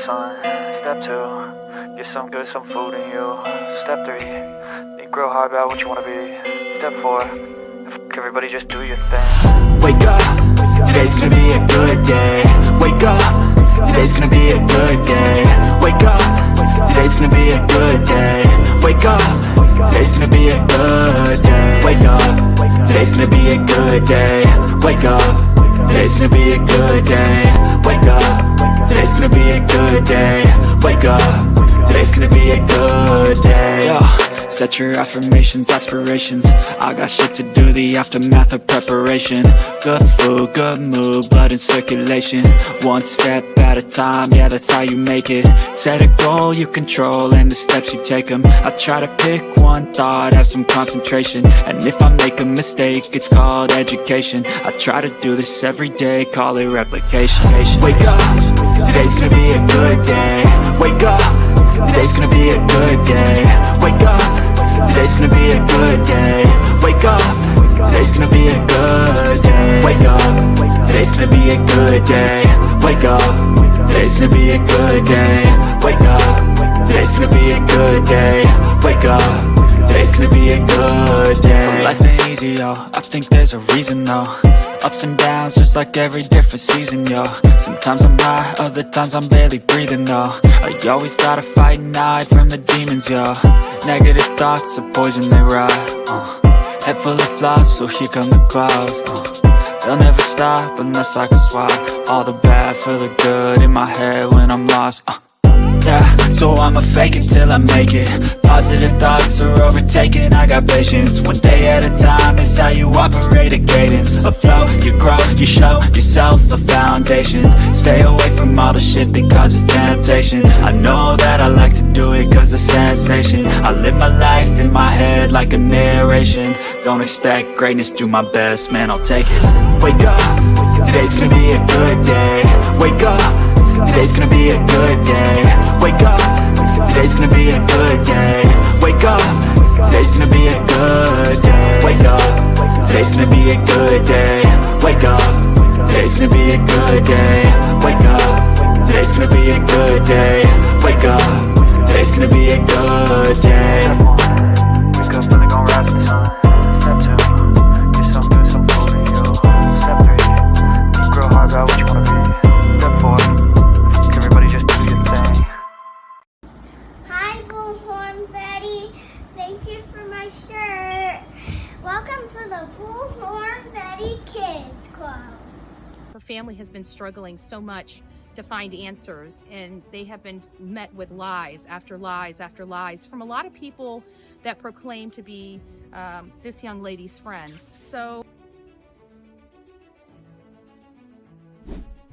Son, step 2, get some good, some food in you. Step 3, think real hard about what you wanna be. Step 4, everybody just do your thing. Wake up, today's gonna be a good day. Wake up, today's gonna be a good day. Wake up, today's gonna be a good day. Wake up, today's gonna be a good day. Wake up, today's gonna be a good day. Wake up, today's gonna be a good day. Wake up, today's gonna be a good day. Wake up, today's gonna be a good day. Yo, set your affirmations, aspirations. I got shit to do, the aftermath of preparation. Good food, good mood, blood in circulation. One step at a time, yeah, that's how you make it. Set a goal you control and the steps you take them. I try to pick one thought, have some concentration. And if I make a mistake, it's called education. I try to do this every day, call it replication. Wake up, today's gonna be a good day. Wake up, today's gonna be a good day. Wake up, today's gonna be a good day. Wake up, today's gonna be a good day. Wake up, today's gonna be a good day. Wake up, today's gonna be a good day. Wake up, today's gonna be a good day. Wake up, today's gonna be a good day. So life ain't easy, yo, I think there's a reason though. Ups and downs, just like every different season, yo. Sometimes I'm high, other times I'm barely breathing, though. You always gotta fight and hide from the demons, yo. Negative thoughts are poison, they rot. Head full of flaws, so here come the clouds. They'll never stop unless I can swap all the bad for the good in my head when I'm lost. Yeah, so I'ma fake it till I make it. Positive thoughts are overtaken, I got patience. One day at a time is how you operate a cadence. A flow, you grow, you show yourself a foundation. Stay away from all the shit that causes temptation. I know that I like to do it cause it's sensation. I live my life in my head like a narration. Don't expect greatness, do my best, man, I'll take it. Wake up, today's gonna be a good day. Wake up, today's gonna be a good day. Wake up, today's gonna be a good day. Wake up, today's gonna be a good day. Wake up, today's gonna be a good day. Wake up, today's gonna be a good day. Wake up, today's gonna be a good day. Wake up, today's gonna be a good day. Wake up, really gon' rise to the sun. Step 2, get some good, some food in you. Step 3, think real hard about what you wanna be. Step 4, everybody just do your thing. Hi, Bullhorn Betty. Thank you for my shirt. Welcome to the Bullhorn Betty Kids Club. Her family has been struggling so much to find answers, and they have been met with lies after lies after lies from a lot of people that proclaim to be this young lady's friends. So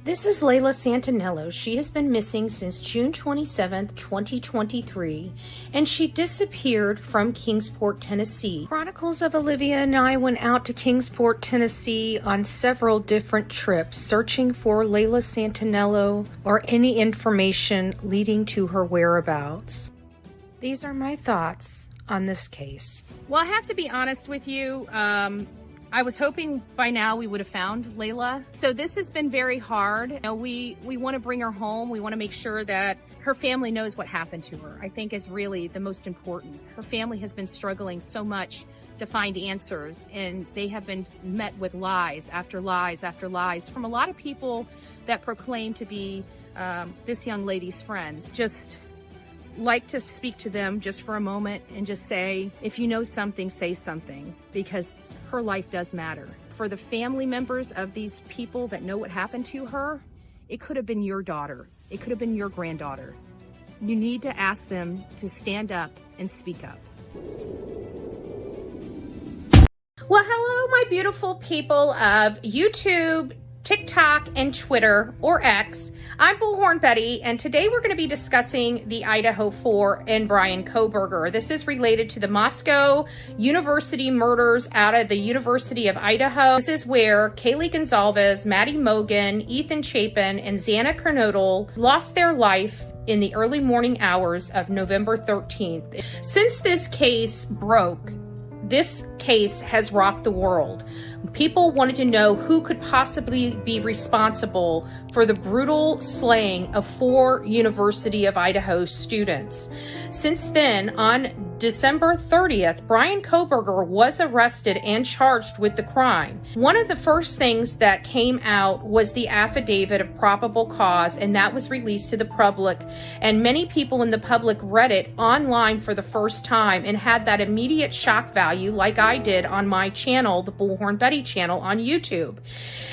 this is Layla Santinello. She has been missing since June 27th, 2023, and she disappeared from Kingsport, Tennessee. Chronicles of Olivia and I went out to Kingsport, Tennessee on several different trips, searching for Layla Santinello or any information leading to her whereabouts. These are my thoughts on this case. well, I have to be honest with you. I was hoping by now we would have found Layla. So this has been very hard. You know, we want to bring her home. We want to make sure that her family knows what happened to her, I think is really the most important. Her family has been struggling so much to find answers, and they have been met with lies after lies after lies from a lot of people that proclaim to be this young lady's friends. Just like to speak to them just for a moment and just say, if you know something, say something, because her life does matter. For the family members of these people that know what happened to her, it could have been your daughter. It could have been your granddaughter. You need to ask them to stand up and speak up. Well, hello, my beautiful people of YouTube, TikTok, and Twitter, or X. I'm Bullhorn Betty, and today we're going to be discussing the Idaho 4 and Bryan Kohberger. This is related to the Moscow University murders out of the University of Idaho. This is where Kaylee Gonzalez, Maddie Mogan, Ethan Chapin, and Xana Kernodle lost their life in the early morning hours of November 13th. Since this case broke, this case has rocked the world. People wanted to know who could possibly be responsible for the brutal slaying of 4 University of Idaho students. Since then, on December 30th, Bryan Kohberger was arrested and charged with the crime. One of the first things that came out was the affidavit of probable cause, and that was released to the public, and many people in the public read it online for the first time and had that immediate shock value, like I did on my channel, the Bullhorn Betty channel on YouTube.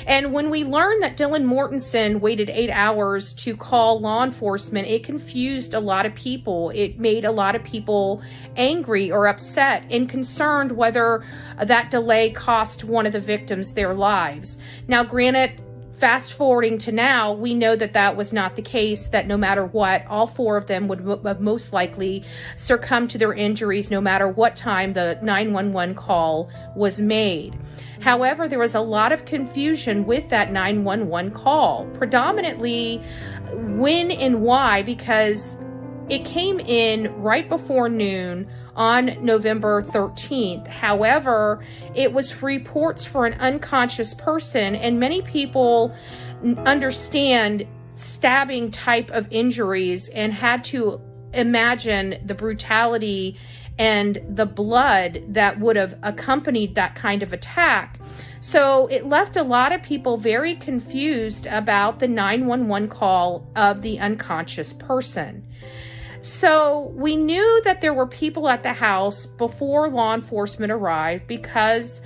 And when we learned that Dylan Mortenson waited 8 hours to call law enforcement, it confused a lot of people. It made a lot of people angry or upset and concerned whether that delay cost one of the victims their lives. Now, granted, fast forwarding to now, we know that that was not the case, that no matter what, all 4 of them would have most likely succumbed to their injuries no matter what time the 911 call was made. However, there was a lot of confusion with that 911 call, predominantly when and why, because it came in right before noon on November 13th. However, it was reports for an unconscious person, and many people understand stabbing type of injuries and had to imagine the brutality and the blood that would have accompanied that kind of attack. So it left a lot of people very confused about the 911 call of the unconscious person. So we knew that there were people at the house before law enforcement arrived because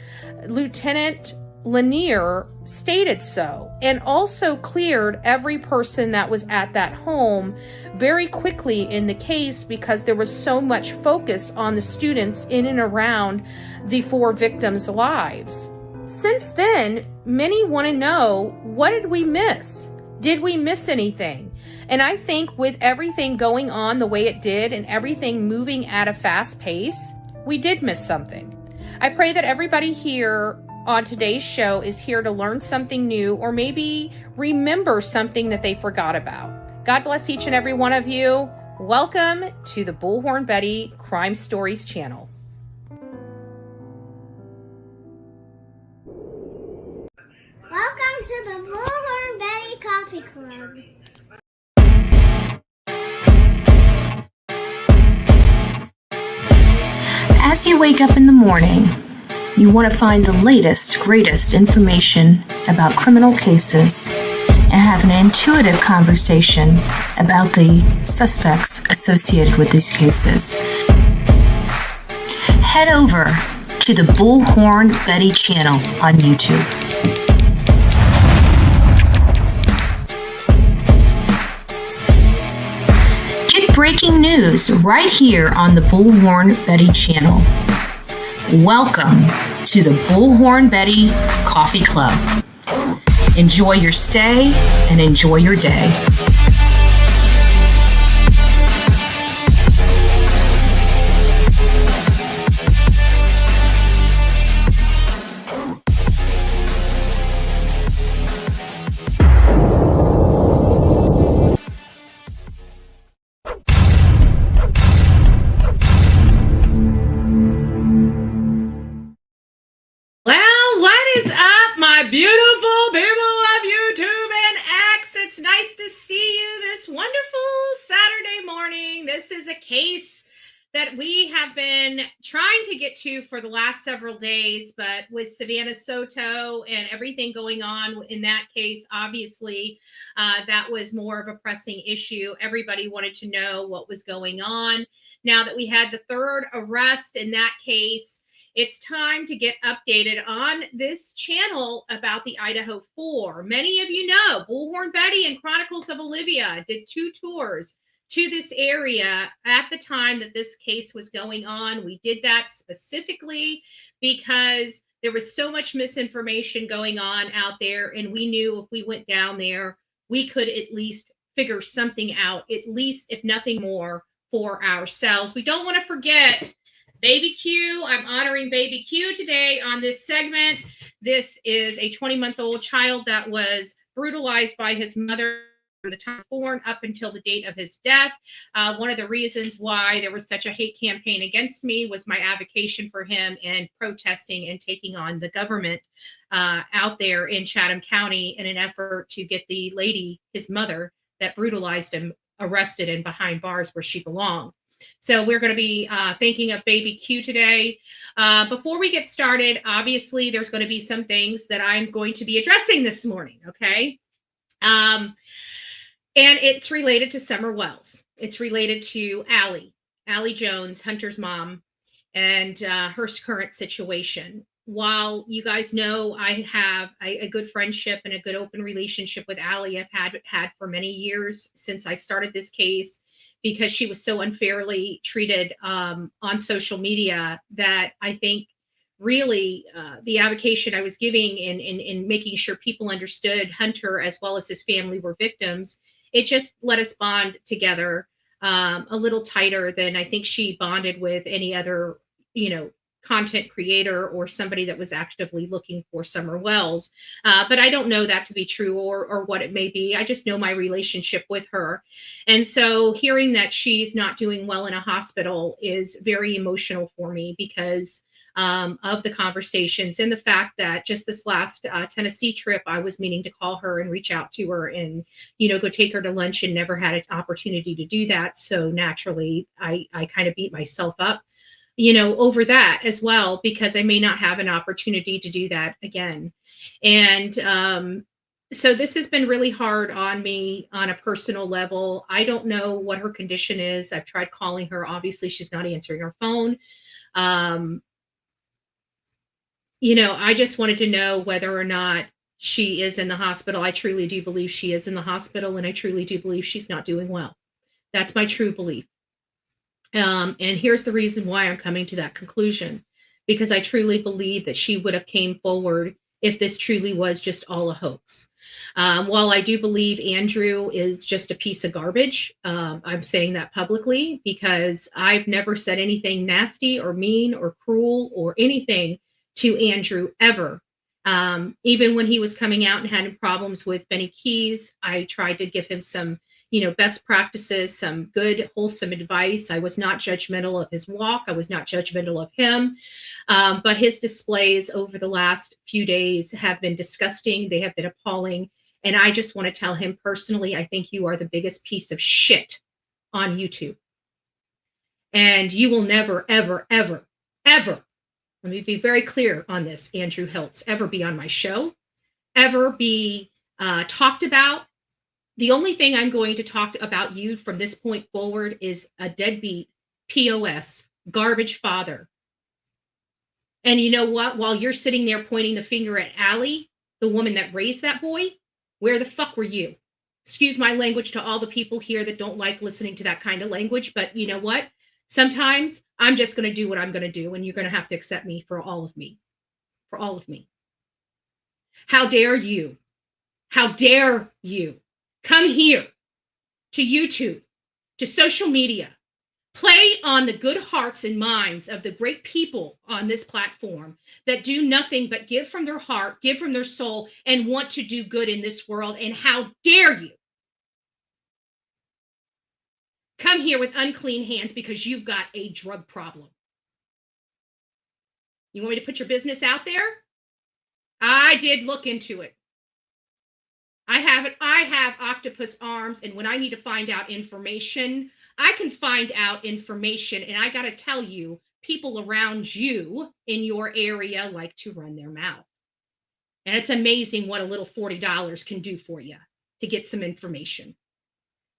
Lieutenant Lanier stated so, and also cleared every person that was at that home very quickly in the case because there was so much focus on the students in and around the 4 victims' lives. Since then, many want to know, what did we miss? Did we miss anything? And I think with everything going on the way it did and everything moving at a fast pace, we did miss something. I pray that everybody here on today's show is here to learn something new or maybe remember something that they forgot about. God bless each and every one of you. Welcome to the Bullhorn Betty Crime Stories channel. Welcome to the Bullhorn Betty Coffee Club. As you wake up in the morning, you want to find the latest, greatest information about criminal cases and have an intuitive conversation about the suspects associated with these cases. Head over to the Bullhorn Betty channel on YouTube. Breaking news right here on the Bullhorn Betty channel. Welcome to the Bullhorn Betty Coffee Club. Enjoy your stay and enjoy your day. Beautiful people of YouTube and X, it's nice to see you this wonderful Saturday morning. This is a case that we have been trying to get to for the last several days, but with Savannah Soto and everything going on in that case, obviously that was more of a pressing issue. Everybody wanted to know what was going on. Now that we had the 3rd arrest in that case, it's time to get updated on this channel about the Idaho 4. Many of you know Bullhorn Betty and Chronicles of Olivia did 2 tours to this area at the time that this case was going on. We did that specifically because there was so much misinformation going on out there, and we knew if we went down there, we could at least figure something out, at least if nothing more, for ourselves. We don't want to forget Baby Q. I'm honoring Baby Q today on this segment. This is a 20-month-old child that was brutalized by his mother the time he was born up until the date of his death. One of the reasons why there was such a hate campaign against me was my advocacy for him and protesting and taking on the government out there in Chatham County in an effort to get the lady, his mother, that brutalized him, arrested and behind bars where she belonged. So we're going to be thinking of baby Q today. Before we get started, obviously, there's going to be some things that I'm going to be addressing this morning, okay? And it's related to Summer Wells. It's related to Allie Jones, Hunter's mom, and her current situation. While you guys know I have a good friendship and a good open relationship with Allie, I've had for many years since I started this case, because she was so unfairly treated on social media, that I think really the advocacy I was giving in making sure people understood Hunter as well as his family were victims, it just let us bond together a little tighter than I think she bonded with any other, content creator or somebody that was actively looking for Summer Wells. But I don't know that to be true or what it may be. I just know my relationship with her. And so hearing that she's not doing well in a hospital is very emotional for me, because of the conversations and the fact that just this last Tennessee trip, I was meaning to call her and reach out to her and, go take her to lunch, and never had an opportunity to do that. So naturally, I kind of beat myself up, over that as well, because I may not have an opportunity to do that again. And so this has been really hard on me on a personal level. I don't know what her condition is. I've tried calling her. Obviously, she's not answering her phone. I just wanted to know whether or not she is in the hospital. I truly do believe she is in the hospital, and I truly do believe she's not doing well. That's my true belief. And here's the reason why I'm coming to that conclusion, because I truly believe that she would have came forward if this truly was just all a hoax. While I do believe Andrew is just a piece of garbage, I'm saying that publicly because I've never said anything nasty or mean or cruel or anything to Andrew ever. Even when he was coming out and had problems with Benny Keys, I tried to give him some best practices, some good, wholesome advice. I was not judgmental of his walk. I was not judgmental of him. But his displays over the last few days have been disgusting. They have been appalling. And I just want to tell him personally, I think you are the biggest piece of shit on YouTube. And you will never, ever, ever, ever, let me be very clear on this, Andrew Hiltz, ever be on my show, ever be talked about. The only thing I'm going to talk about you from this point forward is a deadbeat, POS, garbage father. And you know what? While you're sitting there pointing the finger at Allie, the woman that raised that boy, where the fuck were you? Excuse my language to all the people here that don't like listening to that kind of language, but you know what? Sometimes I'm just going to do what I'm going to do, and you're going to have to accept me for all of me. For all of me. How dare you? How dare you? Come here to YouTube, to social media, play on the good hearts and minds of the great people on this platform that do nothing but give from their heart, give from their soul, and want to do good in this world. And how dare you come here with unclean hands because you've got a drug problem? You want me to put your business out there? I did look into it. I have octopus arms, and when I need to find out information, I can find out information. And I got to tell you, people around you in your area like to run their mouth. And it's amazing what a little $40 can do for you to get some information.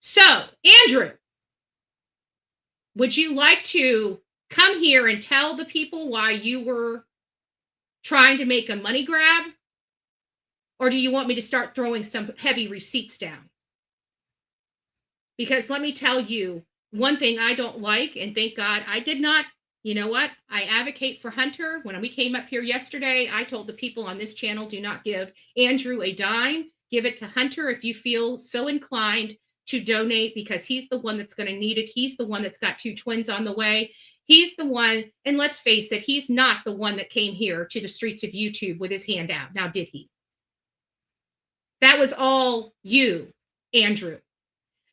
So, Andrew, would you like to come here and tell the people why you were trying to make a money grab? Or do you want me to start throwing some heavy receipts down? Because let me tell you, one thing I don't like, and thank God I did not, you know what? I advocate for Hunter. When we came up here yesterday, I told the people on this channel, do not give Andrew a dime. Give it to Hunter if you feel so inclined to donate, because he's the one that's going to need it. He's the one that's got 2 twins on the way. He's the one, and let's face it, he's not the one that came here to the streets of YouTube with his hand out. Now, did he? That was all you, Andrew.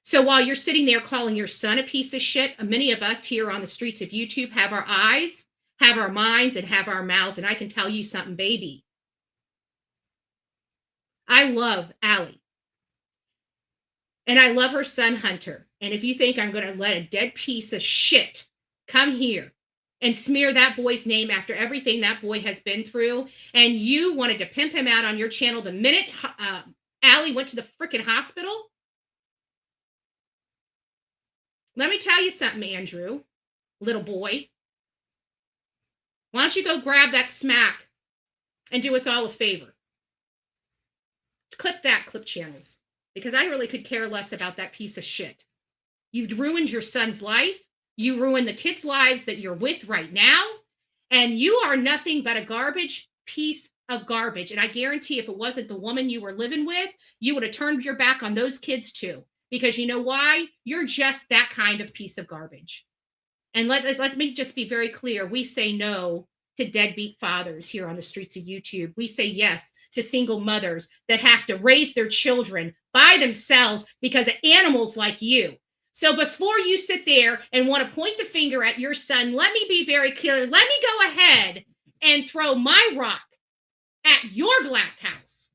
So while you're sitting there calling your son a piece of shit, many of us here on the streets of YouTube have our eyes, have our minds, and have our mouths. And I can tell you something, baby. I love Allie. And I love her son, Hunter. And if you think I'm going to let a dead piece of shit come here and smear that boy's name after everything that boy has been through, and you wanted to pimp him out on your channel the minute Allie went to the freaking hospital, let me tell you something, Andrew, little boy. Why don't you go grab that smack and do us all a favor? Clip that, clip channels, because I really could care less about that piece of shit. You've ruined your son's life. You ruined the kids' lives that you're with right now. And you are nothing but a garbage piece of garbage. And I guarantee if it wasn't the woman you were living with, you would have turned your back on those kids too. Because you know why? You're just that kind of piece of garbage. And let me just be very clear. We say no to deadbeat fathers here on the streets of YouTube. We say yes to single mothers that have to raise their children by themselves because of animals like you. So before you sit there and want to point the finger at your son, let me be very clear. Let me go ahead and throw my rock at your glass house.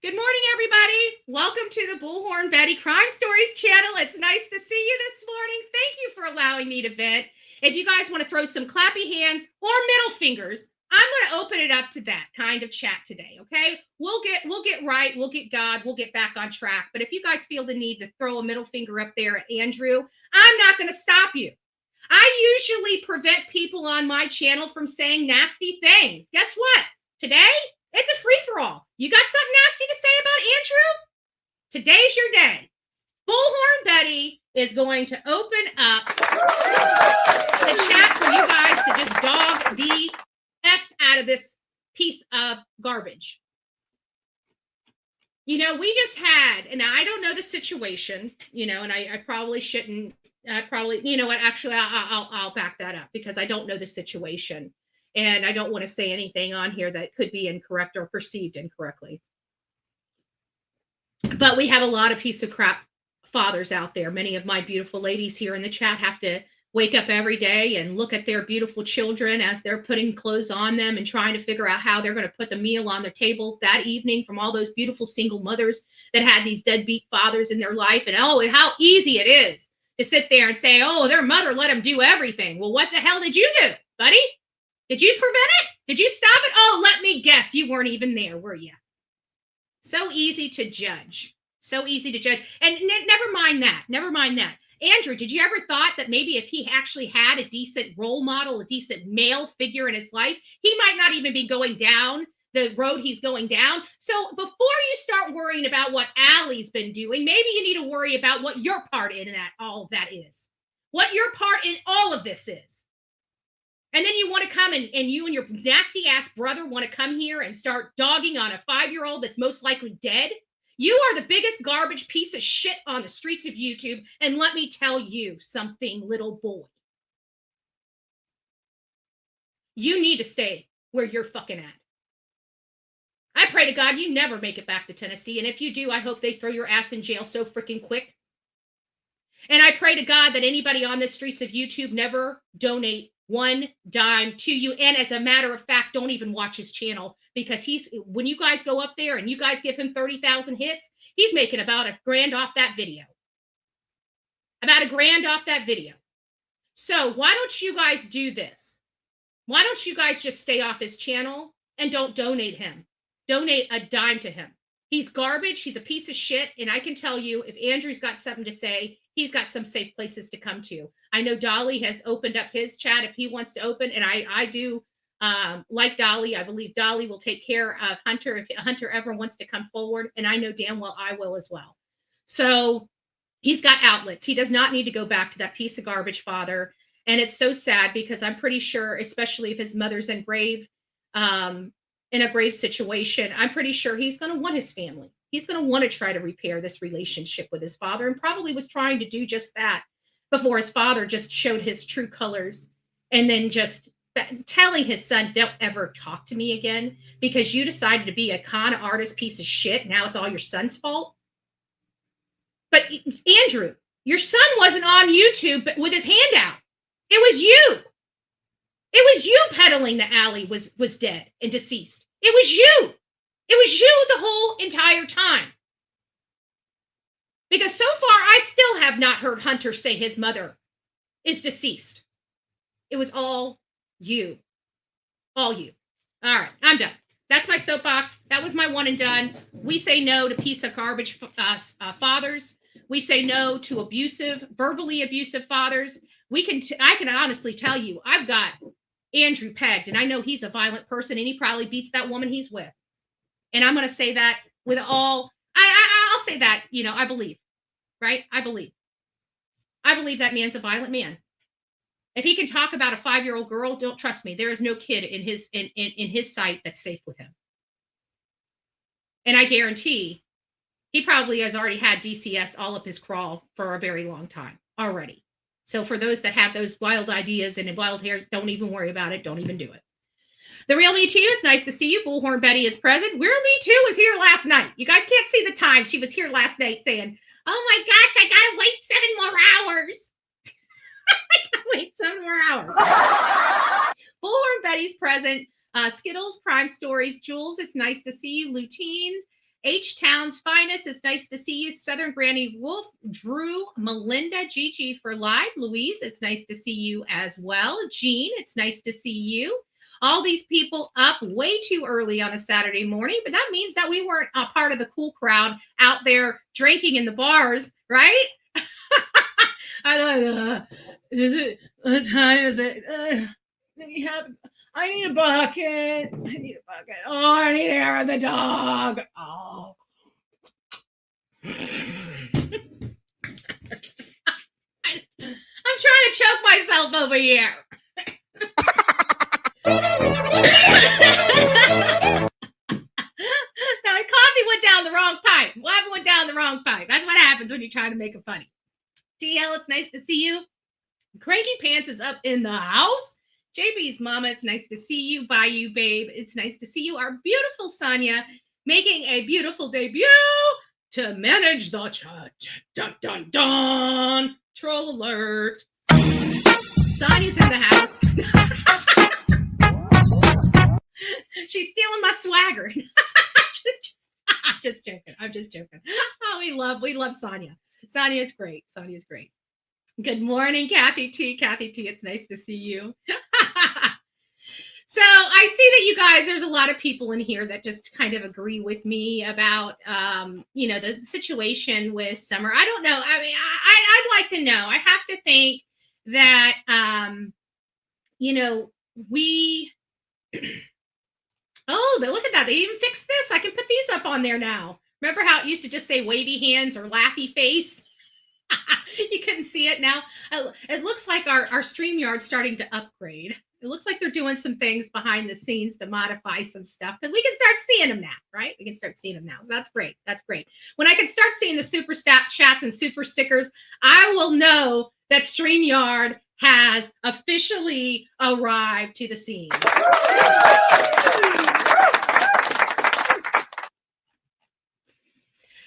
Good morning, everybody. Welcome to the Bullhorn Betty Crime Stories channel. It's nice to see you this morning. Thank you for allowing me to vent. If you guys want to throw some clappy hands or middle fingers, I'm going to open it up to that kind of chat today, okay? We'll get right, we'll get God, we'll get back on track. But if you guys feel the need to throw a middle finger up there at Andrew, I'm not going to stop you. I usually prevent people on my channel from saying nasty things. Guess what? Today, it's a free-for-all. You got something nasty to say about Andrew? Today's your day. Bullhorn Betty is going to open up the chat for you guys to just dog the F out of this piece of garbage. You know, we just had, and I don't know the situation, you know, and I probably shouldn't, you know what, actually, I'll back that up because I don't know the situation. And I don't want to say anything on here that could be incorrect or perceived incorrectly. But we have a lot of piece of crap fathers out there. Many of my beautiful ladies here in the chat have to wake up every day and look at their beautiful children as they're putting clothes on them and trying to figure out how they're going to put the meal on their table that evening from all those beautiful single mothers that had these deadbeat fathers in their life. And oh, how easy it is to sit there and say, oh, their mother let them do everything. Well, what the hell did you do, buddy? Did you prevent it? Did you stop it? Oh, let me guess. You weren't even there, were you? So easy to judge. So easy to judge. And never mind that. Never mind that. Andrew, did you ever thought that maybe if he actually had a decent role model, a decent male figure in his life, he might not even be going down the road he's going down? So before you start worrying about what Allie's been doing, maybe you need to worry about what your part in that, all of that is. What your part in all of this is. And then you want to come and you and your nasty ass brother want to come here and start dogging on a 5-year-old that's most likely dead. You are the biggest garbage piece of shit on the streets of YouTube. And let me tell you something, little boy. You need to stay where you're fucking at. I pray to God you never make it back to Tennessee. And if you do, I hope they throw your ass in jail so freaking quick. And I pray to God that anybody on the streets of YouTube never donate one dime to you. And as a matter of fact, don't even watch his channel because when you guys go up there and you guys give him 30,000 hits, he's making about $1,000 off that video. About $1,000 off that video. So why don't you guys do this? Why don't you guys just stay off his channel and don't donate him? Donate a dime to him. He's garbage. He's a piece of shit. And I can tell you, if Andrew's got something to say, he's got some safe places to come to. I know Dolly has opened up his chat if he wants to open. And I do like Dolly. I believe Dolly will take care of Hunter if Hunter ever wants to come forward. And I know damn well I will as well. So he's got outlets. He does not need to go back to that piece of garbage father. And it's so sad because I'm pretty sure, especially if his mother's in a grave situation, I'm pretty sure he's going to want his family. He's going to want to try to repair this relationship with his father and probably was trying to do just that before his father just showed his true colors and then just telling his son, don't ever talk to me again because you decided to be a con artist piece of shit. Now it's all your son's fault. But Andrew, your son wasn't on YouTube with his hand out. It was you. It was you peddling that Allie was dead and deceased. It was you. It was you the whole entire time. Because so far, I still have not heard Hunter say his mother is deceased. It was all you. All you. All right, I'm done. That's my soapbox. That was my one and done. We say no to piece of garbage fathers. We say no to verbally abusive fathers. I can honestly tell you, I've got Andrew pegged, and I know he's a violent person, and he probably beats that woman he's with. And I'm going to say that with all, I'll say that, I believe, right? I believe that man's a violent man. If he can talk about a 5-year-old girl, don't trust me. There is no kid in his sight that's safe with him. And I guarantee he probably has already had DCS all up his crawl for a very long time already. So for those that have those wild ideas and wild hairs, don't even worry about it. Don't even do it. The Real Me Too is nice to see you. Bullhorn Betty is present. Real Me Too was here last night. You guys can't see the time. She was here last night saying, oh my gosh, I got to wait 7 more hours. I got to wait 7 more hours. Bullhorn Betty's present. Skittles, Prime Stories, Jules, it's nice to see you. Luteens, H-Town's Finest, it's nice to see you. Southern Granny Wolf, Drew, Melinda, Gigi for live. Louise, it's nice to see you as well. Jean, it's nice to see you. All these people up way too early on a Saturday morning, but that means that we weren't a part of the cool crowd out there drinking in the bars, right? What time is it? I need a bucket. Oh, I need air of the dog. Oh. I'm trying to choke myself over here. Now, the coffee went down the wrong pipe. Coffee went down the wrong pipe. That's what happens when you're trying to make it funny. TL, it's nice to see you. Cranky Pants is up in the house. JB's mama, it's nice to see you. Bye, you, babe. It's nice to see you. Our beautiful Sonia making a beautiful debut to manage the chat. Dun, dun, dun. Troll alert. Sonia's in the house. She's stealing my swagger. Just joking. I'm just joking. Oh, we love Sonia. Sonia's great. Sonia's great. Good morning, Kathy T. Kathy T, it's nice to see you. So I see that you guys, there's a lot of people in here that just kind of agree with me about, the situation with Summer. I don't know. I mean, I'd like to know. I have to think that, we... Oh, look at that. They even fixed this. I can put these up on there now. Remember how it used to just say wavy hands or laughy face? You couldn't see it now. It looks like our StreamYard's starting to upgrade. It looks like they're doing some things behind the scenes to modify some stuff because we can start seeing them now, right? We can start seeing them now. So that's great. That's great. When I can start seeing the super chats and super stickers, I will know that StreamYard has officially arrived to the scene.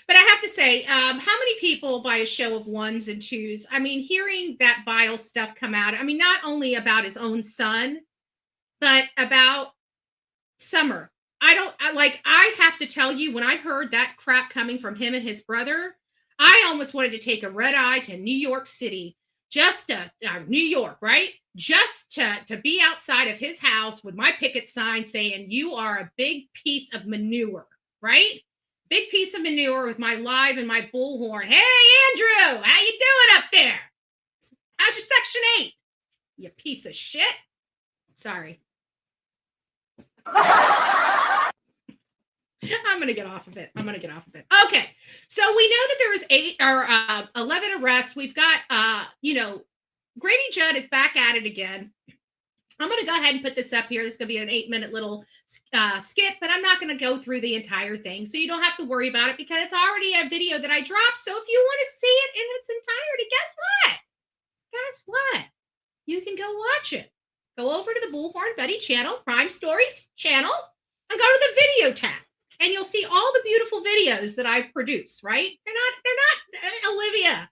But I have to say, how many people by a show of ones and twos, I mean, hearing that vile stuff come out, I mean, not only about his own son, but about Summer. I have to tell you, when I heard that crap coming from him and his brother, I almost wanted to take a red eye to New York City, New York, right? Just to be outside of his house with my picket sign saying, you are a big piece of manure, right? Big piece of manure with my live and my bullhorn. Hey, Andrew, how you doing up there? How's your Section 8? You piece of shit. Sorry. I'm going to get off of it. Okay. So we know that there was 11 arrests. We've got, Grady Judd is back at it again. I'm going to go ahead and put this up here. This is going to be an 8-minute little skit, but I'm not going to go through the entire thing. So you don't have to worry about it because it's already a video that I dropped. So if you want to see it in its entirety, guess what? You can go watch it. go over to the Bullhorn Betty channel, Crime Stories channel, and go to the video tab. And you'll see all the beautiful videos that I produce, right? They're not Olivia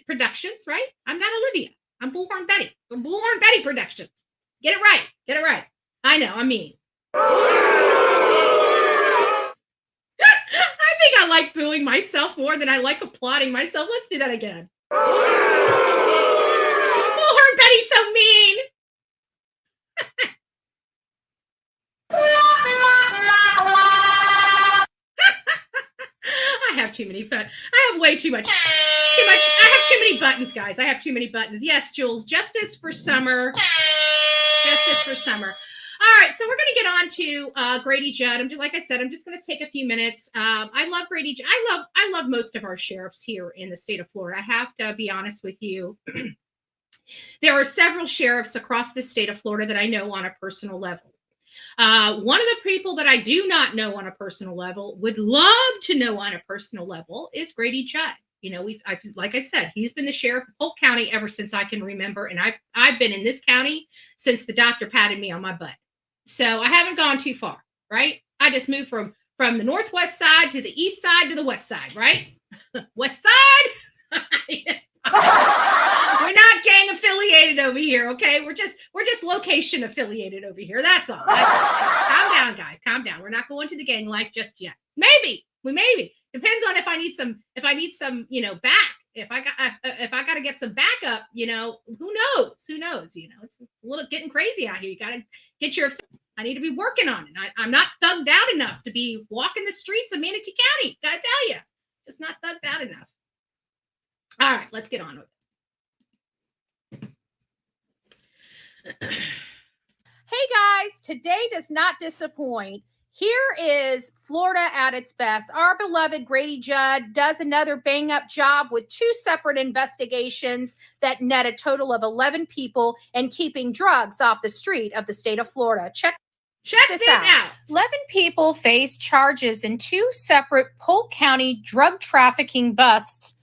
Productions, right? I'm not Olivia. I'm Bullhorn Betty. I'm Bullhorn Betty Productions. Get it right. Get it right. I know, I'm mean. I think I like booing myself more than I like applauding myself. Let's do that again. Bullhorn Betty's so mean. I have too many fun. I have way too much. I have too many buttons, guys. I have too many buttons. Yes, Jules. Justice for summer. Justice for summer. All right, so we're going to get on to Grady Judd. Like I said, I'm just going to take a few minutes. I love Grady Judd. I love most of our sheriffs here in the state of Florida. I have to be honest with you. There are several sheriffs across the state of Florida that I know on a personal level. One of the people that I do not know on a personal level, would love to know on a personal level, is Grady Judd. You know, like I said, he's been the sheriff of Polk County ever since I can remember, and I've been in this county since the doctor patted me on my butt. So I haven't gone too far, right? I just moved from the northwest side to the east side to the west side, right? West side. We're not gang affiliated over here, okay? We're just location affiliated over here. That's all. Calm down, guys. Calm down. We're not going to the gang life just yet. Maybe. Depends on if I need some, you know, back. If I got to get some backup, you know, who knows? You know, it's a little getting crazy out here. You got to get your. I need to be working on it. I'm not thugged out enough to be walking the streets of Manatee County. Got to tell you, just not thugged out enough. All right, let's get on with it. Hey guys, today does not disappoint. Here is Florida at its best. Our beloved Grady Judd does another bang up job with 2 separate investigations that net a total of 11 people and keeping drugs off the street of the state of Florida. Check this out. 11 people face charges in 2 separate Polk County drug trafficking busts,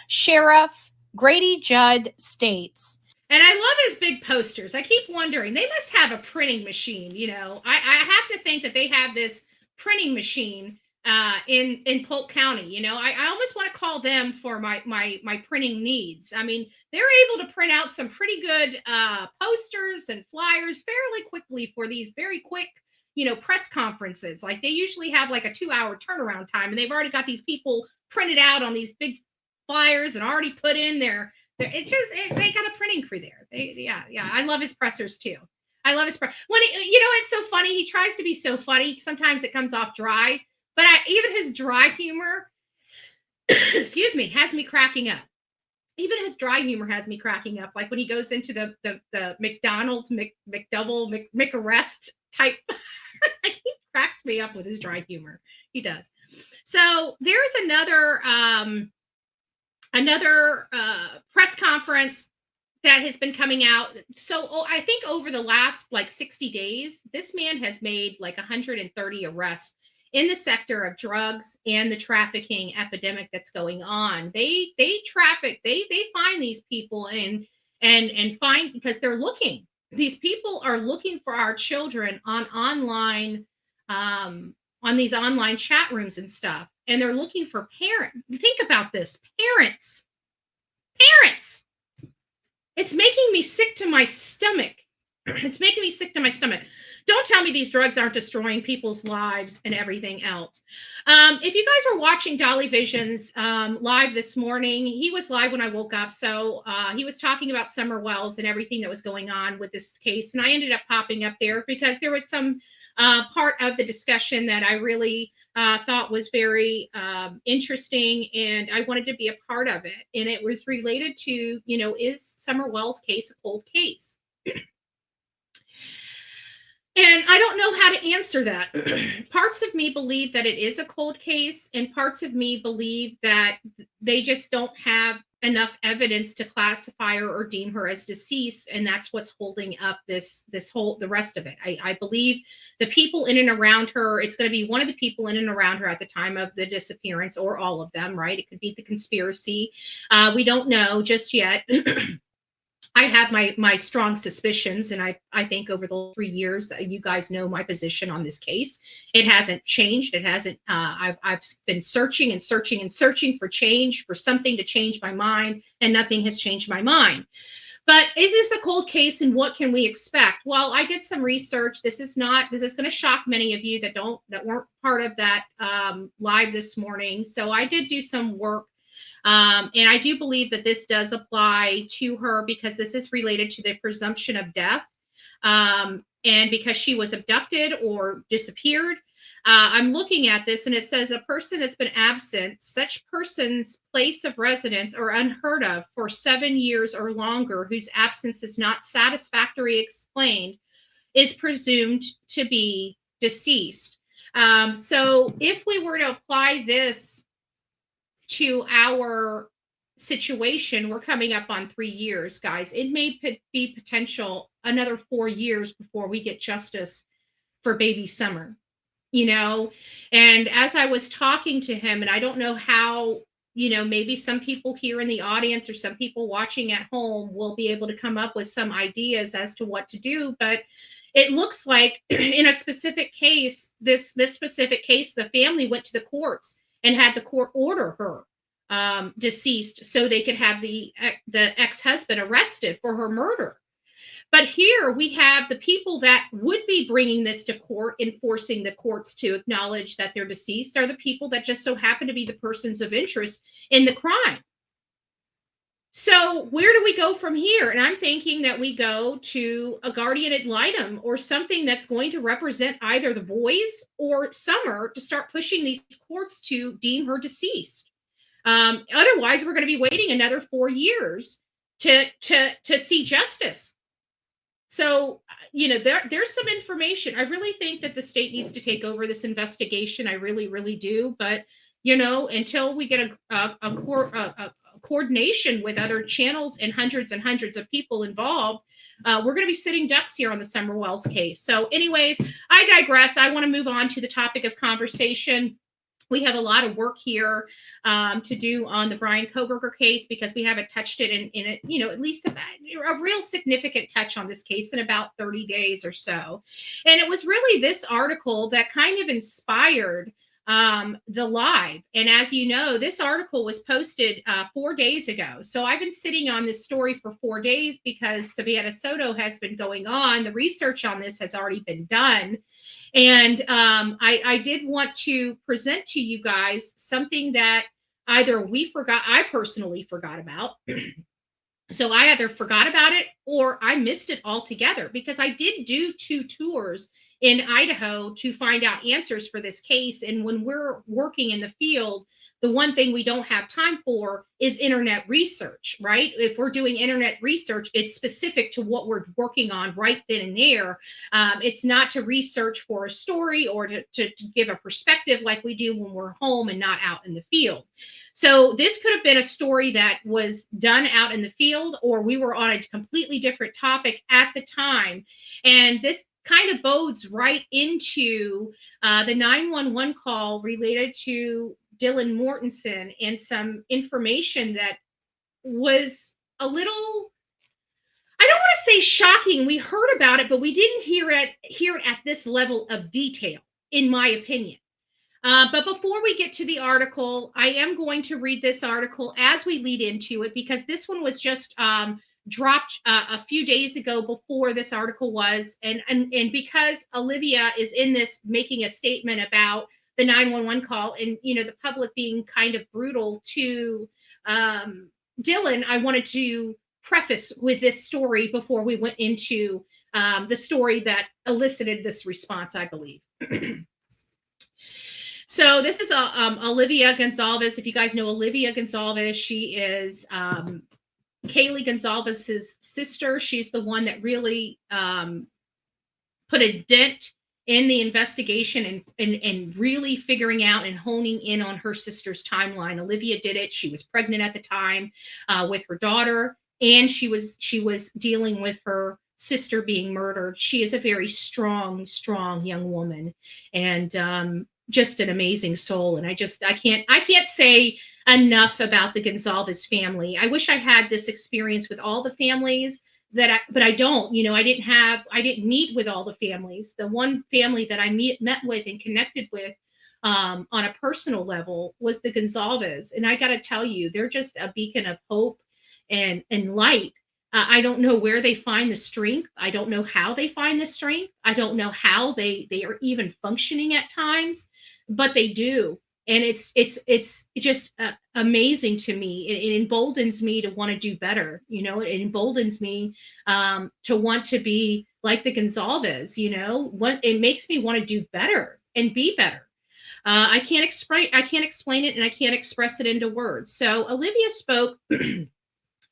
Sheriff Grady Judd states. And I love his big posters. I keep wondering, they must have a printing machine. You know, I have to think that they have this printing machine in Polk County. You know, I almost want to call them for my printing needs. I mean, they're able to print out some pretty good posters and flyers fairly quickly for these very quick, you know, press conferences. Like they usually have like a 2-hour turnaround time, and they've already got these people printed out on these big flyers and already put in their. They got a printing crew there. Yeah. I love his pressers too. I love his press. When you know, it's so funny. He tries to be so funny. Sometimes it comes off dry, but even his dry humor, excuse me, has me cracking up. Even his dry humor has me cracking up. Like when he goes into the McDonald's McDouble McArrest type, he cracks me up with his dry humor. He does. So there's another press conference that has been coming out. So I think over the last like 60 days, this man has made like 130 arrests in the sector of drugs and the trafficking epidemic that's going on. They traffic, they find these people and find, because they're looking. These people are looking for our children on online, on these online chat rooms and stuff. And they're looking for parents. Think about this. Parents. It's making me sick to my stomach. It's making me sick to my stomach. Don't tell me these drugs aren't destroying people's lives and everything else. If you guys were watching Dolly Visions live this morning, he was live when I woke up. So he was talking about Summer Wells and everything that was going on with this case. And I ended up popping up there because there was some part of the discussion that I really thought was very interesting, and I wanted to be a part of it. And it was related to, you know, is Summer Wells' case a cold case? And I don't know how to answer that. Parts of me believe that it is a cold case, and parts of me believe that they just don't have enough evidence to classify her or deem her as deceased, and that's what's holding up the rest of it. I believe the people in and around her, it's going to be one of the people in and around her at the time of the disappearance, or all of them, right? It could be the conspiracy. We don't know just yet. I have my strong suspicions, and I think over the 3 years, you guys know my position on this case. It hasn't changed. It hasn't. I've been searching and searching and searching for change, for something to change my mind, and nothing has changed my mind. But is this a cold case, and what can we expect? Well, I did some research. This is not. This is going to shock many of you that weren't part of that live this morning. So I did do some work. And I do believe that this does apply to her because this is related to the presumption of death. And because she was abducted or disappeared, I'm looking at this and it says a person that's been absent, such person's place of residence or unheard of for 7 years or longer, whose absence is not satisfactorily explained, is presumed to be deceased. So if we were to apply this to our situation, we're coming up on 3 years, guys. It may be potential another 4 years before we get justice for baby Summer, you know? And as I was talking to him, and I don't know how, maybe some people here in the audience or some people watching at home will be able to come up with some ideas as to what to do, but it looks like in a specific case, this specific case, the family went to the courts and had the court order her deceased so they could have the ex-husband arrested for her murder. But here we have the people that would be bringing this to court, enforcing the courts to acknowledge that they're deceased, are the people that just so happen to be the persons of interest in the crime. So where do we go from here? And I'm thinking that we go to a guardian ad litem or something that's going to represent either the boys or Summer to start pushing these courts to deem her deceased. Otherwise, we're going to be waiting another 4 years to see justice. So, there's some information. I really think that the state needs to take over this investigation. I really, really do. But, until we get a coordination with other channels and hundreds of people involved, we're going to be sitting ducks here on the Summer Wells case. So anyways, I digress. I want to move on to the topic of conversation. We have a lot of work here to do on the Bryan Kohberger case because we haven't touched it in at least a real significant touch on this case in about 30 days or so. And it was really this article that kind of inspired the live. And as you know, this article was posted 4 days ago. So I've been sitting on this story for 4 days because Savannah Soto has been going on. The research on this has already been done. And I did want to present to you guys something that either I personally forgot about. So I either forgot about it or I missed it altogether because I did do 2 tours in Idaho to find out answers for this case. And when we're working in the field, the one thing we don't have time for is internet research, right? If we're doing internet research, it's specific to what we're working on right then and there. It's not to research for a story or to give a perspective like we do when we're home and not out in the field. So this could have been a story that was done out in the field, or we were on a completely different topic at the time. And this kind of bodes right into the 911 call related to Dylan Mortenson and some information that was a little, I don't want to say shocking. We heard about it, but we didn't hear it at this level of detail, in my opinion. But before we get to the article, I am going to read this article as we lead into it, because this one was just dropped a few days ago before this article was. And because Olivia is in this making a statement about the 911 call and, the public being kind of brutal to Dylan, I wanted to preface with this story before we went into the story that elicited this response, I believe. So this is Olivia Gonzalez. If you guys know Olivia Gonzalez, she is Kaylee Gonzalez's sister. She's the one that really put a dent in the investigation and really figuring out and honing in on her sister's timeline. Olivia did it. She was pregnant at the time with her daughter, and she was dealing with her sister being murdered. She is a very strong young woman. And just an amazing soul. And I can't say enough about the Gonzalez family. I wish I had this experience with all the families but I don't, I didn't meet with all the families. The one family that I met with and connected with on a personal level was the Gonzalez. And I got to tell you, they're just a beacon of hope and light. I don't know where they find the strength. I don't know how they find the strength. I don't know how they are even functioning at times, but they do. And it's just amazing to me. It emboldens me to want to do better. It emboldens me to want to be like the Gonzalez. What it makes me want to do better and be better. I can't explain it, and I can't express it into words. So Olivia spoke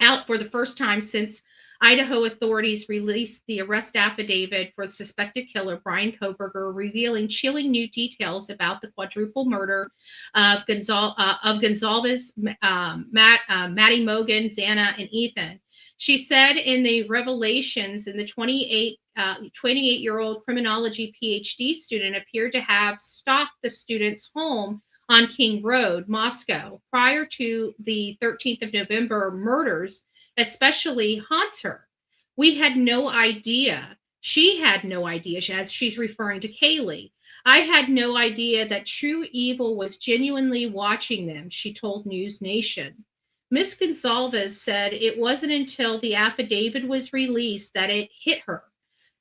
out for the first time since Idaho authorities released the arrest affidavit for the suspected killer, Bryan Kohberger, revealing chilling new details about the quadruple murder of Gonzalez, Maddie Mogan, Xana, and Ethan. She said in the revelations, in the 28-year-old criminology PhD student appeared to have stalked the student's home on King Road, Moscow, prior to the 13th of November murders, especially haunts her. We had no idea. She had no idea, as she's referring to Kaylee. I had no idea that true evil was genuinely watching them, she told News Nation. Miss Gonzalez said it wasn't until the affidavit was released that it hit her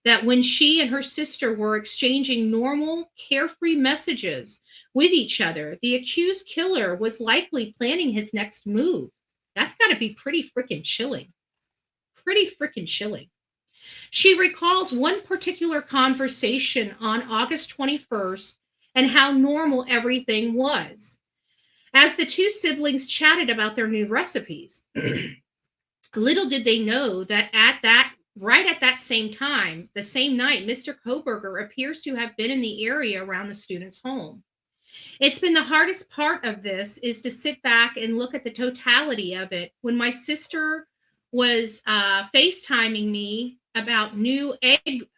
that when she and her sister were exchanging normal, carefree messages with each other, the accused killer was likely planning his next move. That's got to be pretty freaking chilling. Pretty freaking chilling. She recalls one particular conversation on August 21st and how normal everything was. As the two siblings chatted about their new recipes, little did they know that right at that same time, the same night, Mr. Kohberger appears to have been in the area around the student's home. It's been the hardest part of this is to sit back and look at the totality of it. When my sister was FaceTiming me about new egg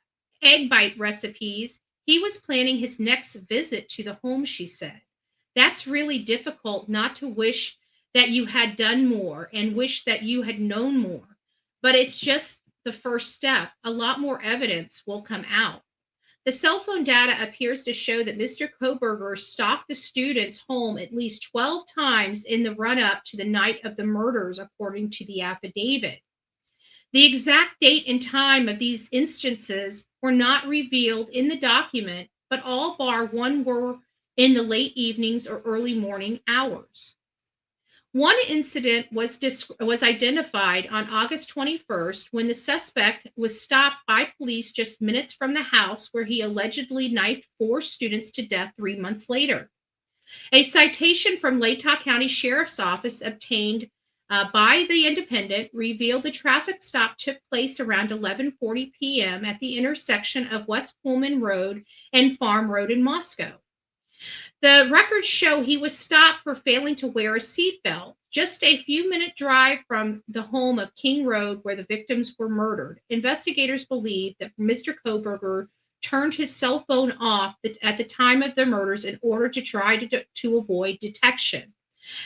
bite recipes, he was planning his next visit to the home, she said. That's really difficult not to wish that you had done more and wish that you had known more. But it's just the first step. A lot more evidence will come out. The cell phone data appears to show that Mr. Kohberger stalked the student's home at least 12 times in the run-up to the night of the murders, according to the affidavit. The exact date and time of these instances were not revealed in the document, but all bar one were in the late evenings or early morning hours. One incident was identified on August 21st when the suspect was stopped by police just minutes from the house where he allegedly knifed 4 students to death 3 months later. A citation from Latah County Sheriff's Office obtained by the Independent revealed the traffic stop took place around 11:40 p.m. at the intersection of West Pullman Road and Farm Road in Moscow. The records show he was stopped for failing to wear a seatbelt, just a few-minute drive from the home of King Road where the victims were murdered. Investigators believe that Mr. Kohberger turned his cell phone off at the time of the murders in order to try to avoid detection.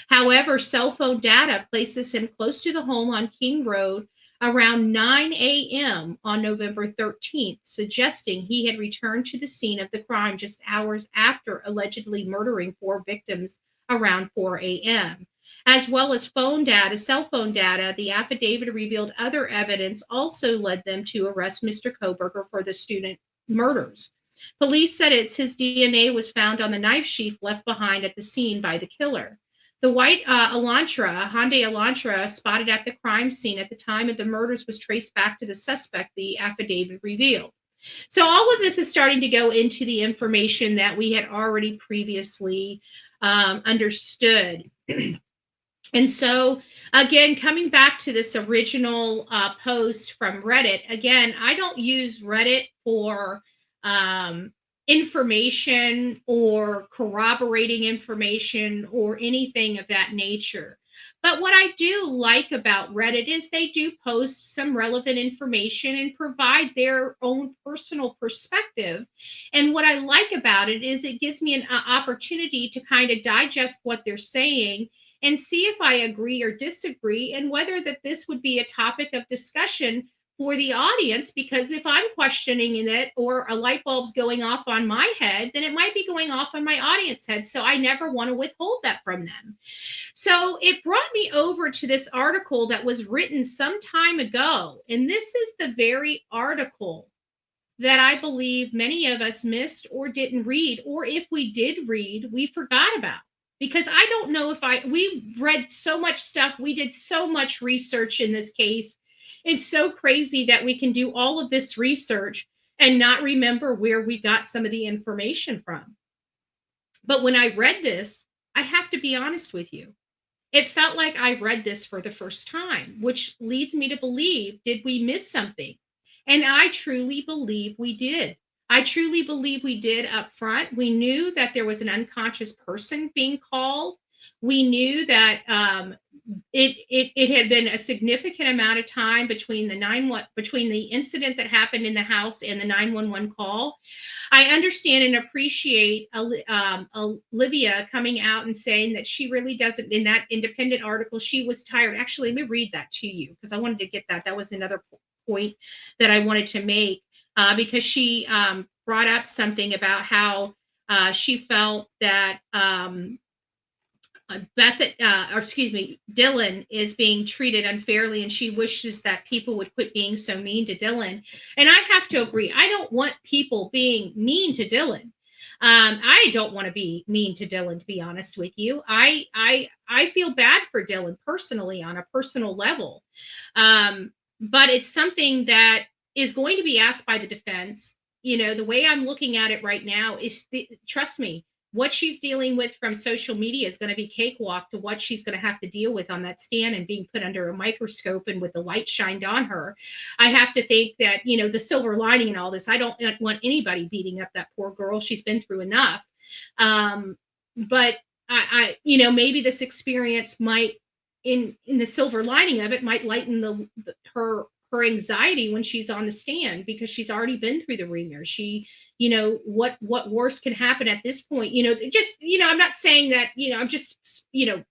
However, cell phone data places him close to the home on King Road around 9 a.m. on November 13th, suggesting he had returned to the scene of the crime just hours after allegedly murdering 4 victims around 4 a.m. As well as cell phone data, the affidavit revealed other evidence also led them to arrest Mr. Kohberger for the student murders. Police said his DNA was found on the knife sheath left behind at the scene by the killer. The white Hyundai Elantra spotted at the crime scene at the time of the murders was traced back to the suspect, the affidavit revealed. So all of this is starting to go into the information that we had already previously understood. And so, again, coming back to this original post from Reddit, again, I don't use Reddit for information or corroborating information or anything of that nature. But what I do like about Reddit is they do post some relevant information and provide their own personal perspective. And what I like about it is it gives me an opportunity to kind of digest what they're saying and see if I agree or disagree, and whether that this would be a topic of discussion for the audience. Because if I'm questioning it, or a light bulb's going off on my head, then it might be going off on my audience head. So I never want to withhold that from them. So it brought me over to this article that was written some time ago. And this is the very article that I believe many of us missed or didn't read, or if we did read, we forgot about. Because I don't know if we read so much stuff, we did so much research in this case. It's so crazy that we can do all of this research and not remember where we got some of the information from. But when I read this, I have to be honest with you, it felt like I read this for the first time, which leads me to believe, did we miss something? And I truly believe we did. I truly believe we did up front. We knew that there was an unconscious person being called. We knew that it had been a significant amount of time between the incident that happened in the house and the 911 call. I understand and appreciate Olivia coming out and saying that she really doesn't, in that independent article, she was tired. Actually, let me read that to you, because I wanted to get that. That was another point that I wanted to make, because she brought up something about how she felt that Dylan is being treated unfairly, and she wishes that people would quit being so mean to Dylan. And I have to agree. I don't want people being mean to Dylan. I don't want to be mean to Dylan, to be honest with you. I feel bad for Dylan personally, on a personal level. But it's something that is going to be asked by the defense. You know, the way I'm looking at it right now is, trust me, what she's dealing with from social media is going to be cakewalk to what she's going to have to deal with on that stand and being put under a microscope and with the light shined on her. I have to think that, you know, the silver lining in all this, I don't want anybody beating up that poor girl. She's been through enough. But I, you know, maybe this experience might, in the silver lining of it, might lighten her anxiety when she's on the stand, because she's already been through the ringer. She, you know, what worse can happen at this point? You know, just, you know, I'm not saying that, you know, I'm just, you know,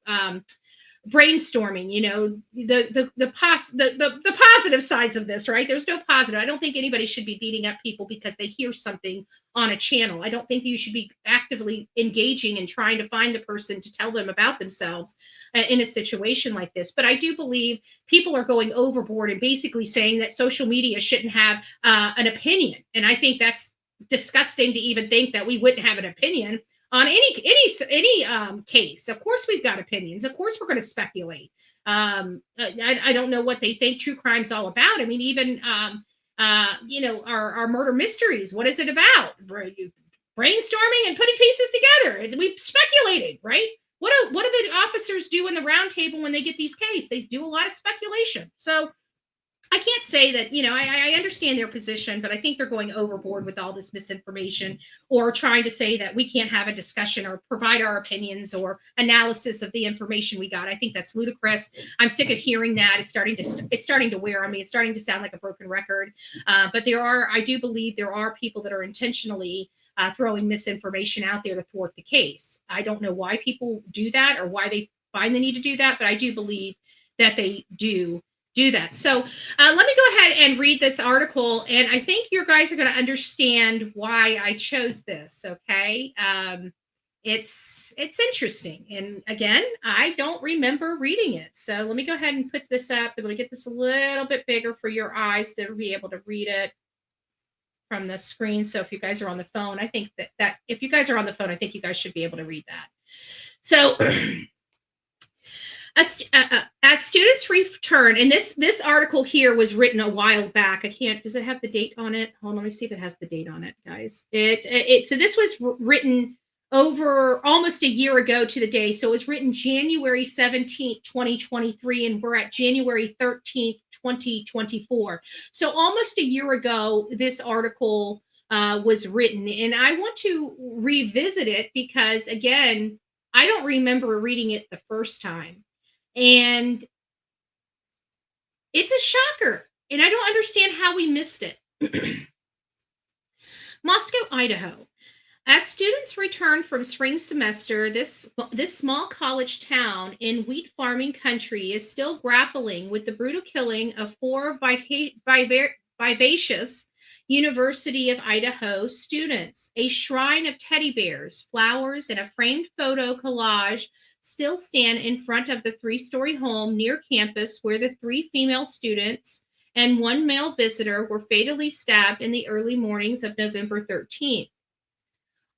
brainstorming, you know, the positive sides of this, right? There's no positive. I don't think anybody should be beating up people because they hear something on a channel. I don't think you should be actively engaging and trying to find the person to tell them about themselves in a situation like this. But I do believe people are going overboard and basically saying that social media shouldn't have an opinion. And I think that's disgusting to even think that we wouldn't have an opinion on any case. Of course we've got opinions. Of course we're going to speculate. I don't know what they think true crime's all about. I mean, even you know, our murder mysteries, what is it about? Brainstorming and putting pieces together. We speculating, right? What do the officers do in the round table when they get these cases? They do a lot of speculation. So I can't say that, you know, I understand their position, but I think they're going overboard with all this misinformation, or trying to say that we can't have a discussion or provide our opinions or analysis of the information we got. I think that's ludicrous. I'm sick of hearing that. It's starting to wear on me. It's starting to sound like a broken record. But I do believe there are people that are intentionally throwing misinformation out there to thwart the case. I don't know why people do that or why they find the need to do that, but I do believe that they do that. So let me go ahead and read this article, and I think you guys are going to understand why I chose this. Okay. It's interesting. And again, I don't remember reading it. So let me go ahead and put this up, and let me get this a little bit bigger for your eyes to be able to read it from the screen. So if you guys are on the phone, I think that if you guys are on the phone, I think you guys should be able to read that. So as students return, and this article here was written a while back. Does it have the date on it? Hold on, let me see if it has the date on it, guys. So this was written over almost a year ago to the day. So it was written January 17th, 2023, and we're at January 13th, 2024. So almost a year ago, this article was written, and I want to revisit it because, again, I don't remember reading it the first time. And it's a shocker. And I don't understand how we missed it. Moscow, Idaho. As students return from spring semester, this small college town in wheat farming country is still grappling with the brutal killing of four vivacious University of Idaho students. A shrine of teddy bears, flowers, and a framed photo collage still stand in front of the three-story home near campus where the three female students and one male visitor were fatally stabbed in the early mornings of November 13th.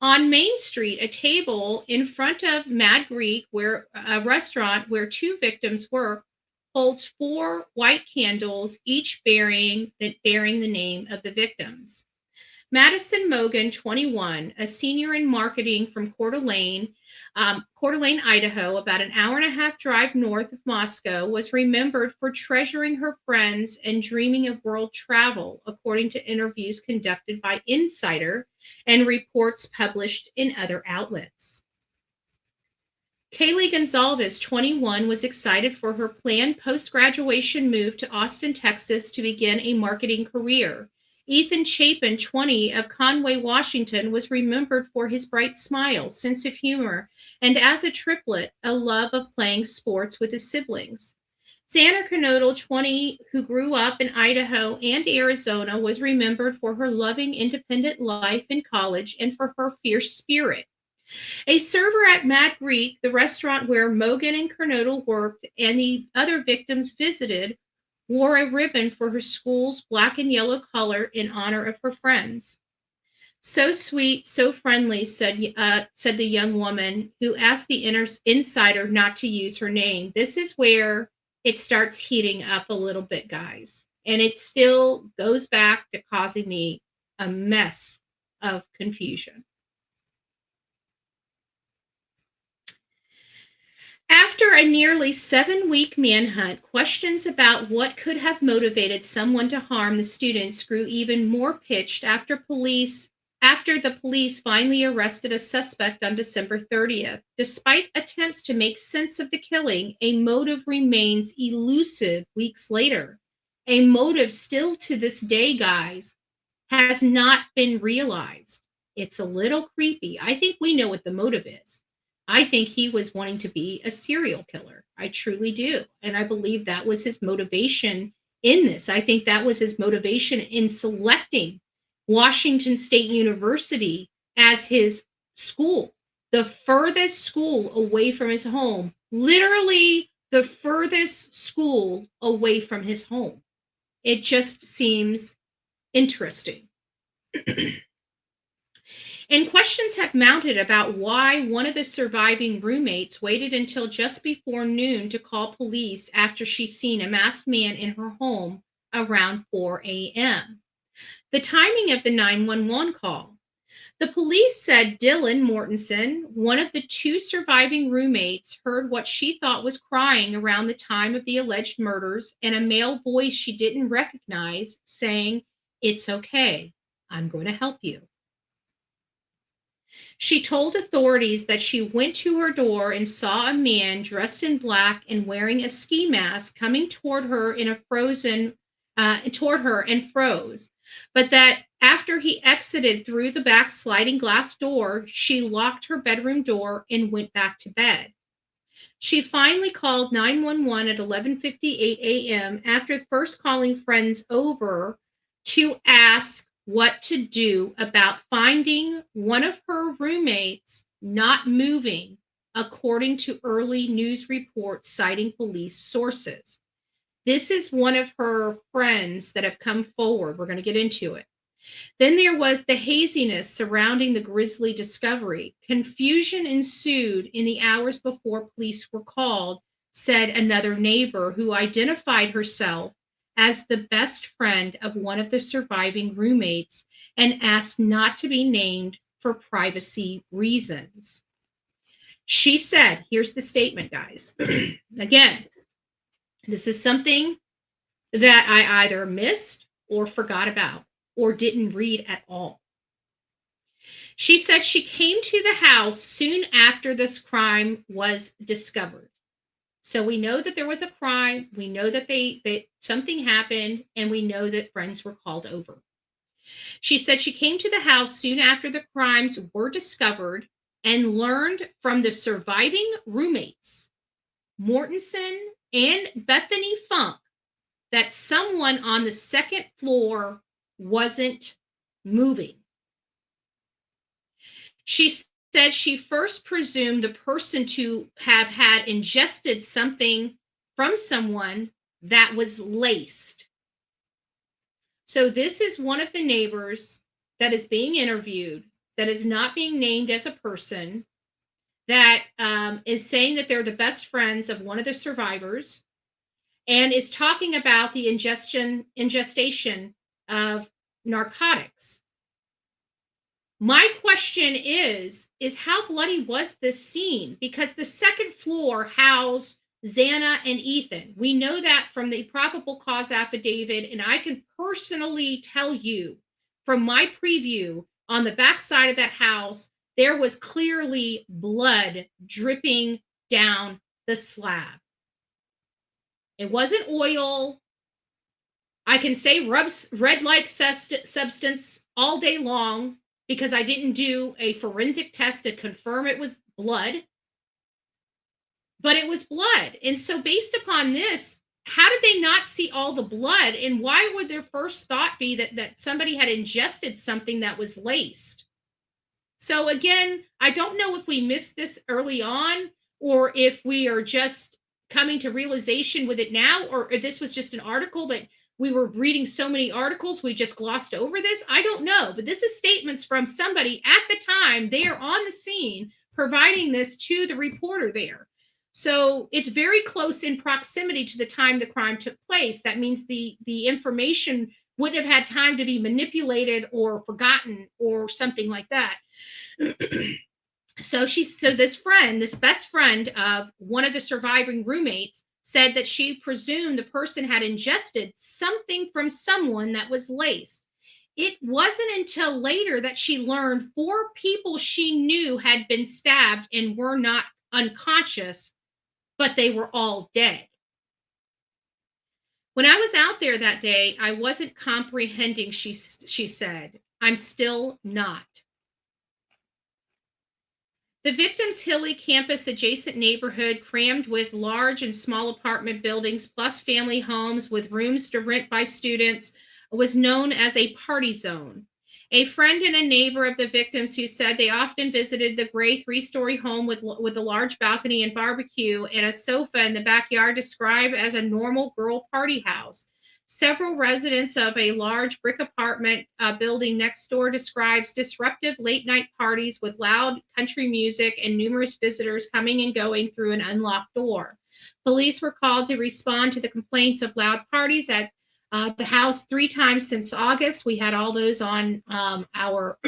On Main Street, a table in front of Mad Greek, where a restaurant where two victims work, holds four white candles, each bearing the name of the victims. Madison Mogan, 21, a senior in marketing from Coeur d'Alene, Idaho, about an hour and a half drive north of Moscow, was remembered for treasuring her friends and dreaming of world travel, according to interviews conducted by Insider and reports published in other outlets. Kaylee Gonzalez, 21, was excited for her planned post-graduation move to Austin, Texas to begin a marketing career. Ethan Chapin, 20, of Conway, Washington, was remembered for his bright smile, sense of humor, and as a triplet, a love of playing sports with his siblings. Xander Knodel, 20, who grew up in Idaho and Arizona, was remembered for her loving, independent life in college and for her fierce spirit. A server at Mad Greek, the restaurant where Mogan and Knodel worked and the other victims visited, wore a ribbon for her school's black and yellow color in honor of her friends. So sweet, so friendly, said the young woman who asked the insider not to use her name. This is where it starts heating up a little bit, guys. And it still goes back to causing me a mess of confusion. After a nearly 7-week manhunt, questions about what could have motivated someone to harm the students grew even more pitched after the police finally arrested a suspect on December 30th. Despite attempts to make sense of the killing, a motive remains elusive weeks later. A motive still to this day, guys, has not been realized. It's a little creepy. I think we know what the motive is. I think he was wanting to be a serial killer. I truly do. And I believe that was his motivation in this. I think that was his motivation in selecting Washington State University as his school, the furthest school away from his home, literally the furthest school away from his home. It just seems interesting. And questions have mounted about why one of the surviving roommates waited until just before noon to call police after she'd seen a masked man in her home around 4 a.m. The timing of the 911 call. The police said Dylan Mortenson, one of the two surviving roommates, heard what she thought was crying around the time of the alleged murders and a male voice she didn't recognize saying, "It's okay, I'm going to help you." She told authorities that she went to her door and saw a man dressed in black and wearing a ski mask coming toward her and froze. But that after he exited through the back sliding glass door, she locked her bedroom door and went back to bed. She finally called 911 at 11:58 a.m. after first calling friends over to ask what to do about finding one of her roommates not moving, according to early news reports citing police sources. This is one of her friends that have come forward. We're going to get into it. Then there was the haziness surrounding the grisly discovery. Confusion ensued in the hours before police were called, said another neighbor who identified herself as the best friend of one of the surviving roommates and asked not to be named for privacy reasons. She said, here's the statement, guys. Again, this is something that I either missed or forgot about or didn't read at all. She said she came to the house soon after this crime was discovered. So we know that there was a crime. We know that something happened, and we know that friends were called over. She said she came to the house soon after the crimes were discovered and learned from the surviving roommates, Mortenson and Bethany Funk, that someone on the second floor wasn't moving. She said she first presumed the person to have had ingested something from someone that was laced. So this is one of the neighbors that is being interviewed, that is not being named as a person, that is saying that they're the best friends of one of the survivors, and is talking about the ingestion of narcotics. My question is how bloody was this scene? Because the second floor housed Xana and Ethan. We know that from the probable cause affidavit, and I can personally tell you from my preview on the backside of that house, there was clearly blood dripping down the slab. It wasn't oil. I can say red-like substance all day long, because I didn't do a forensic test to confirm it was blood, but it was blood. And so based upon this, how did they not see all the blood? And why would their first thought be that somebody had ingested something that was laced? So again, I don't know if we missed this early on, or if we are just coming to realization with it now, or if this was just an article that we were reading so many articles, we just glossed over this. I don't know, but this is statements from somebody at the time they are on the scene providing this to the reporter there. So it's very close in proximity to the time the crime took place. That means the information wouldn't have had time to be manipulated or forgotten or something like that. So this best friend of one of the surviving roommates said that she presumed the person had ingested something from someone that was laced. It wasn't until later that she learned 4 people she knew had been stabbed and were not unconscious, but they were all dead. When I was out there that day, I wasn't comprehending, she said. I'm still not. The victim's hilly campus adjacent neighborhood, crammed with large and small apartment buildings, plus family homes with rooms to rent by students, was known as a party zone. A friend and a neighbor of the victims who said they often visited the gray 3-story home with a large balcony and barbecue and a sofa in the backyard described as a normal girl party house. Several residents of a large brick apartment building next door describes disruptive late-night parties with loud country music and numerous visitors coming and going through an unlocked door. Police were called to respond to the complaints of loud parties at the house 3 times since August. We had all those on our...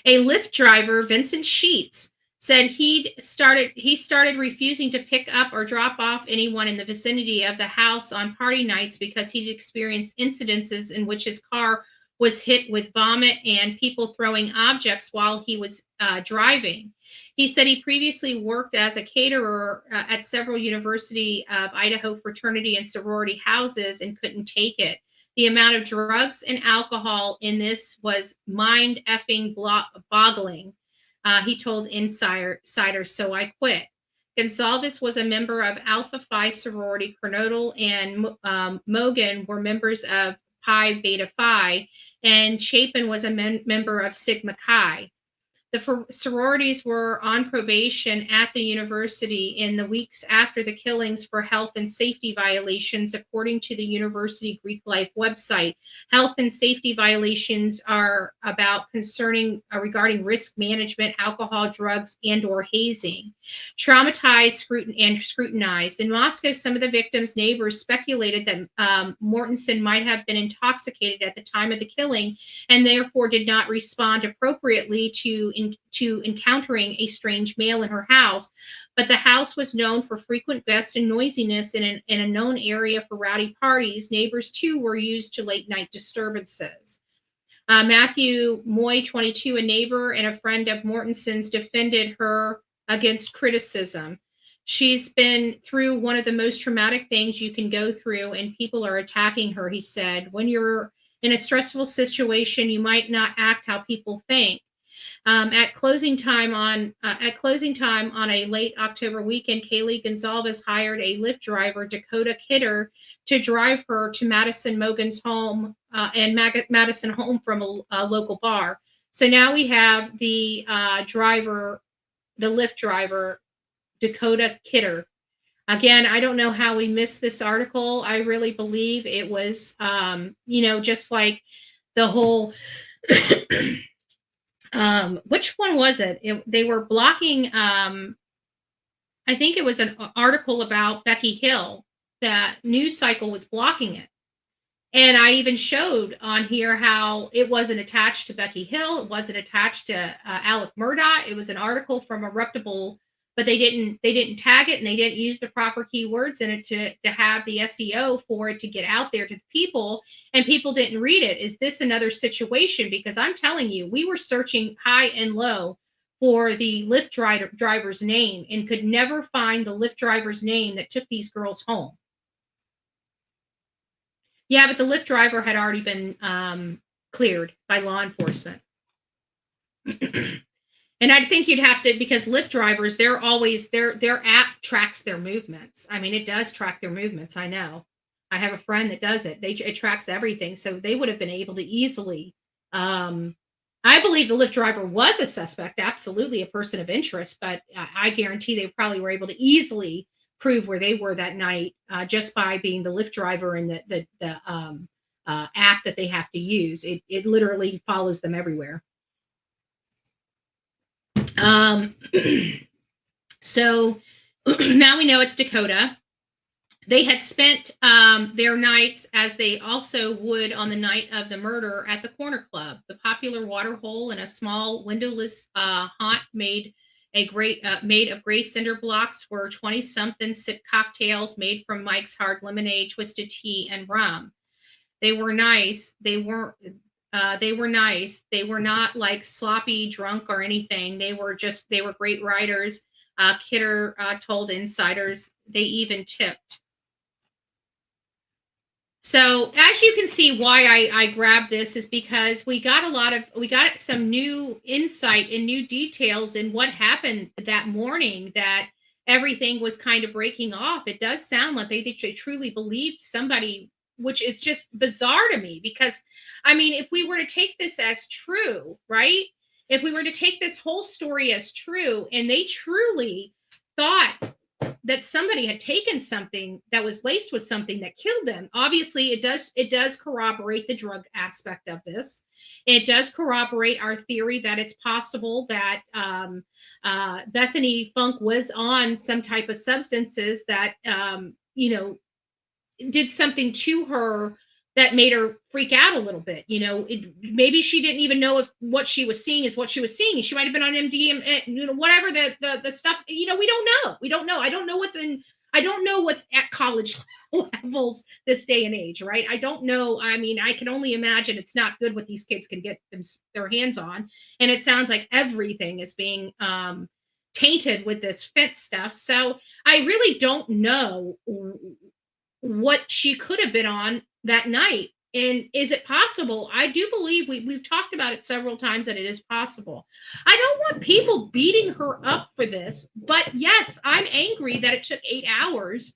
A Lyft driver, Vincent Sheets, said he started refusing to pick up or drop off anyone in the vicinity of the house on party nights because he'd experienced incidences in which his car was hit with vomit and people throwing objects while he was driving. He said he previously worked as a caterer at several University of Idaho fraternity and sorority houses and couldn't take it. The amount of drugs and alcohol in this was mind-effing boggling. He told Insiders, so I quit. Gonsalves was a member of Alpha Phi sorority. Kernodle and Mogan were members of Pi Beta Phi, and Chapin was a member of Sigma Chi. The sororities were on probation at the university in the weeks after the killings for health and safety violations, according to the University Greek Life website. Health and safety violations are about regarding risk management, alcohol, drugs, and/or hazing. Traumatized and scrutinized. In Moscow, some of the victims' neighbors speculated that Mortenson might have been intoxicated at the time of the killing and therefore did not respond appropriately to encountering a strange male in her house. But the house was known for frequent guests and noisiness in a known area for rowdy parties. Neighbors, too, were used to late-night disturbances. Matthew Moy, 22, a neighbor and a friend of Mortenson's, defended her against criticism. She's been through one of the most traumatic things you can go through, and people are attacking her. He said, when you're in a stressful situation, you might not act how people think. At closing time on a late October weekend, Kaylee Gonzalez hired a Lyft driver, Dakota Kidder, to drive her to Madison Mogan's home and Madison home from a local bar. So now we have the the Lyft driver, Dakota Kidder. Again, I don't know how we missed this article. I really believe it was, just like the whole which one was it? They were blocking, I think it was an article about Becky Hill. That news cycle was blocking it. And I even showed on here how it wasn't attached to Becky Hill. It wasn't attached to Alec Murdaugh. It was an article from a reputable, but they didn't tag it, and they didn't use the proper keywords in it to have the SEO for it to get out there to the people, and people didn't read it. Is this another situation? Because I'm telling you, we were searching high and low for the Lyft driver's name and could never find the Lyft driver's name that took these girls home. Yeah, but the Lyft driver had already been cleared by law enforcement. And I think you'd have to, because Lyft drivers, they're always, their app tracks their movements. I mean, it does track their movements. I know. I have a friend that does it. It tracks everything. So they would have been able to easily. I believe the Lyft driver was a suspect, absolutely a person of interest, but I guarantee they probably were able to easily prove where they were that night just by being the Lyft driver and the app that they have to use. It literally follows them everywhere. So now we know it's Dakota. They had spent their nights, as they also would on the night of the murder, at the Corner Club, the popular water hole in a small windowless haunt made of gray cinder blocks, where 20-something sip cocktails made from Mike's hard lemonade, twisted tea, and rum. They were nice. They were nice. They were not like sloppy drunk or anything. They were great riders. Kidder told insiders they even tipped. So as you can see, why I grabbed this is because we got some new insight and new details in what happened that morning, that everything was kind of breaking off. It does sound like they truly believed somebody, which is just bizarre to me, because I mean, if we were to take this as true, right? If we were to take this whole story as true, and they truly thought that somebody had taken something that was laced with something that killed them, obviously it does corroborate the drug aspect of this. It does corroborate our theory that it's possible that Bethany Funk was on some type of substances that did something to her that made her freak out a little bit. Maybe she didn't even know if what she was seeing is what she was seeing. She might have been on MDMA, whatever the stuff. We don't know. We don't know. I don't know what's at college levels this day and age, right? I don't know. I mean, I can only imagine it's not good what these kids can get their hands on, and it sounds like everything is being tainted with this fit stuff. So I really don't know what she could have been on that night. And is it possible? I do believe we've talked about it several times that it is possible. I don't want people beating her up for this, but yes, I'm angry that it took 8 hours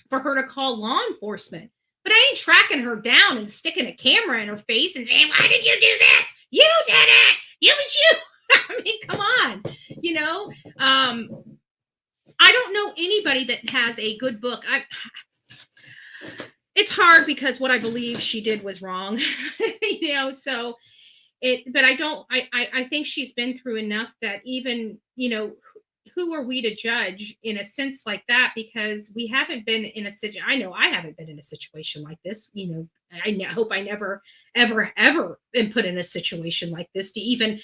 for her to call law enforcement. But I ain't tracking her down and sticking a camera in her face and saying, "Why did you do this? You did it. It was you." I mean, come on. I don't know anybody that has a good book. It's hard because what I believe she did was wrong, so but I think she's been through enough that even, who are we to judge in a sense like that? Because we haven't been in I know I haven't been in a situation like this. I hope I never, ever, ever am put in a situation like this to even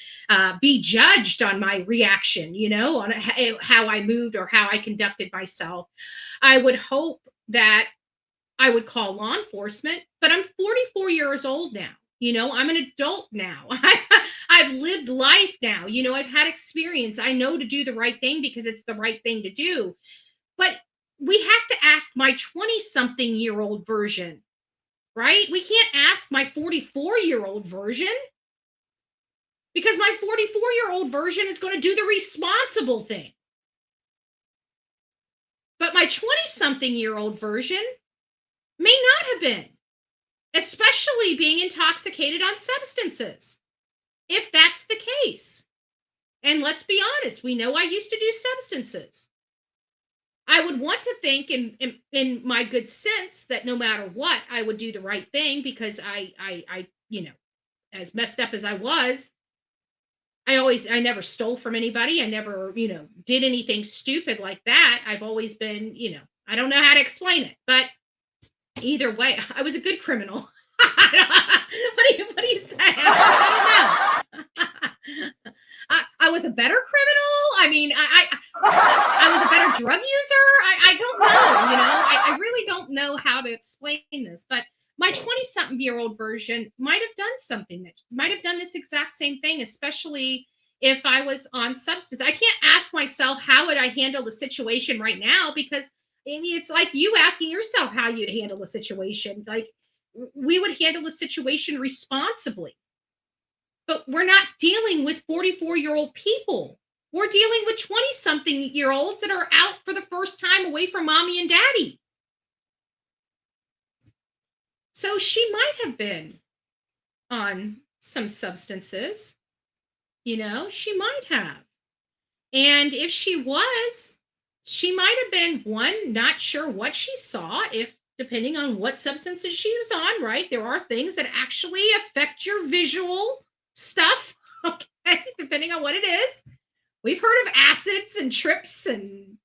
be judged on my reaction, on how I moved or how I conducted myself. I would hope that I would call law enforcement, but I'm 44 years old now. I'm an adult now. I've lived life now. I've had experience. I know to do the right thing because it's the right thing to do. But we have to ask my 20-something-year-old version, right? We can't ask my 44-year-old version, because my 44-year-old version is going to do the responsible thing. But my 20-something-year-old version may not have been, especially being intoxicated on substances, if that's the case. And let's be honest, we know I used to do substances. I would want to think in my good sense that no matter what, I would do the right thing, because I as messed up as I was, I never stole from anybody. I never, did anything stupid like that. I've always been, I don't know how to explain it, but either way, I was a good criminal. What do you say? I don't know. I was a better criminal. I mean, I was a better drug user. I don't know, I really don't know how to explain this, but my 20-something-year-old version might have done something, that might have done this exact same thing, especially if I was on substance. I can't ask myself, how would I handle the situation right now? Because I mean, it's like you asking yourself how you'd handle the situation. Like, we would handle the situation responsibly. But we're not dealing with 44-year-old people. We're dealing with 20-something-year-olds that are out for the first time away from mommy and daddy. So she might have been on some substances. She might have. And if she was, she might have been, one, not sure what she saw, if depending on what substances she was on, right? There are things that actually affect your visual stuff, okay, depending on what it is. We've heard of acids and trips and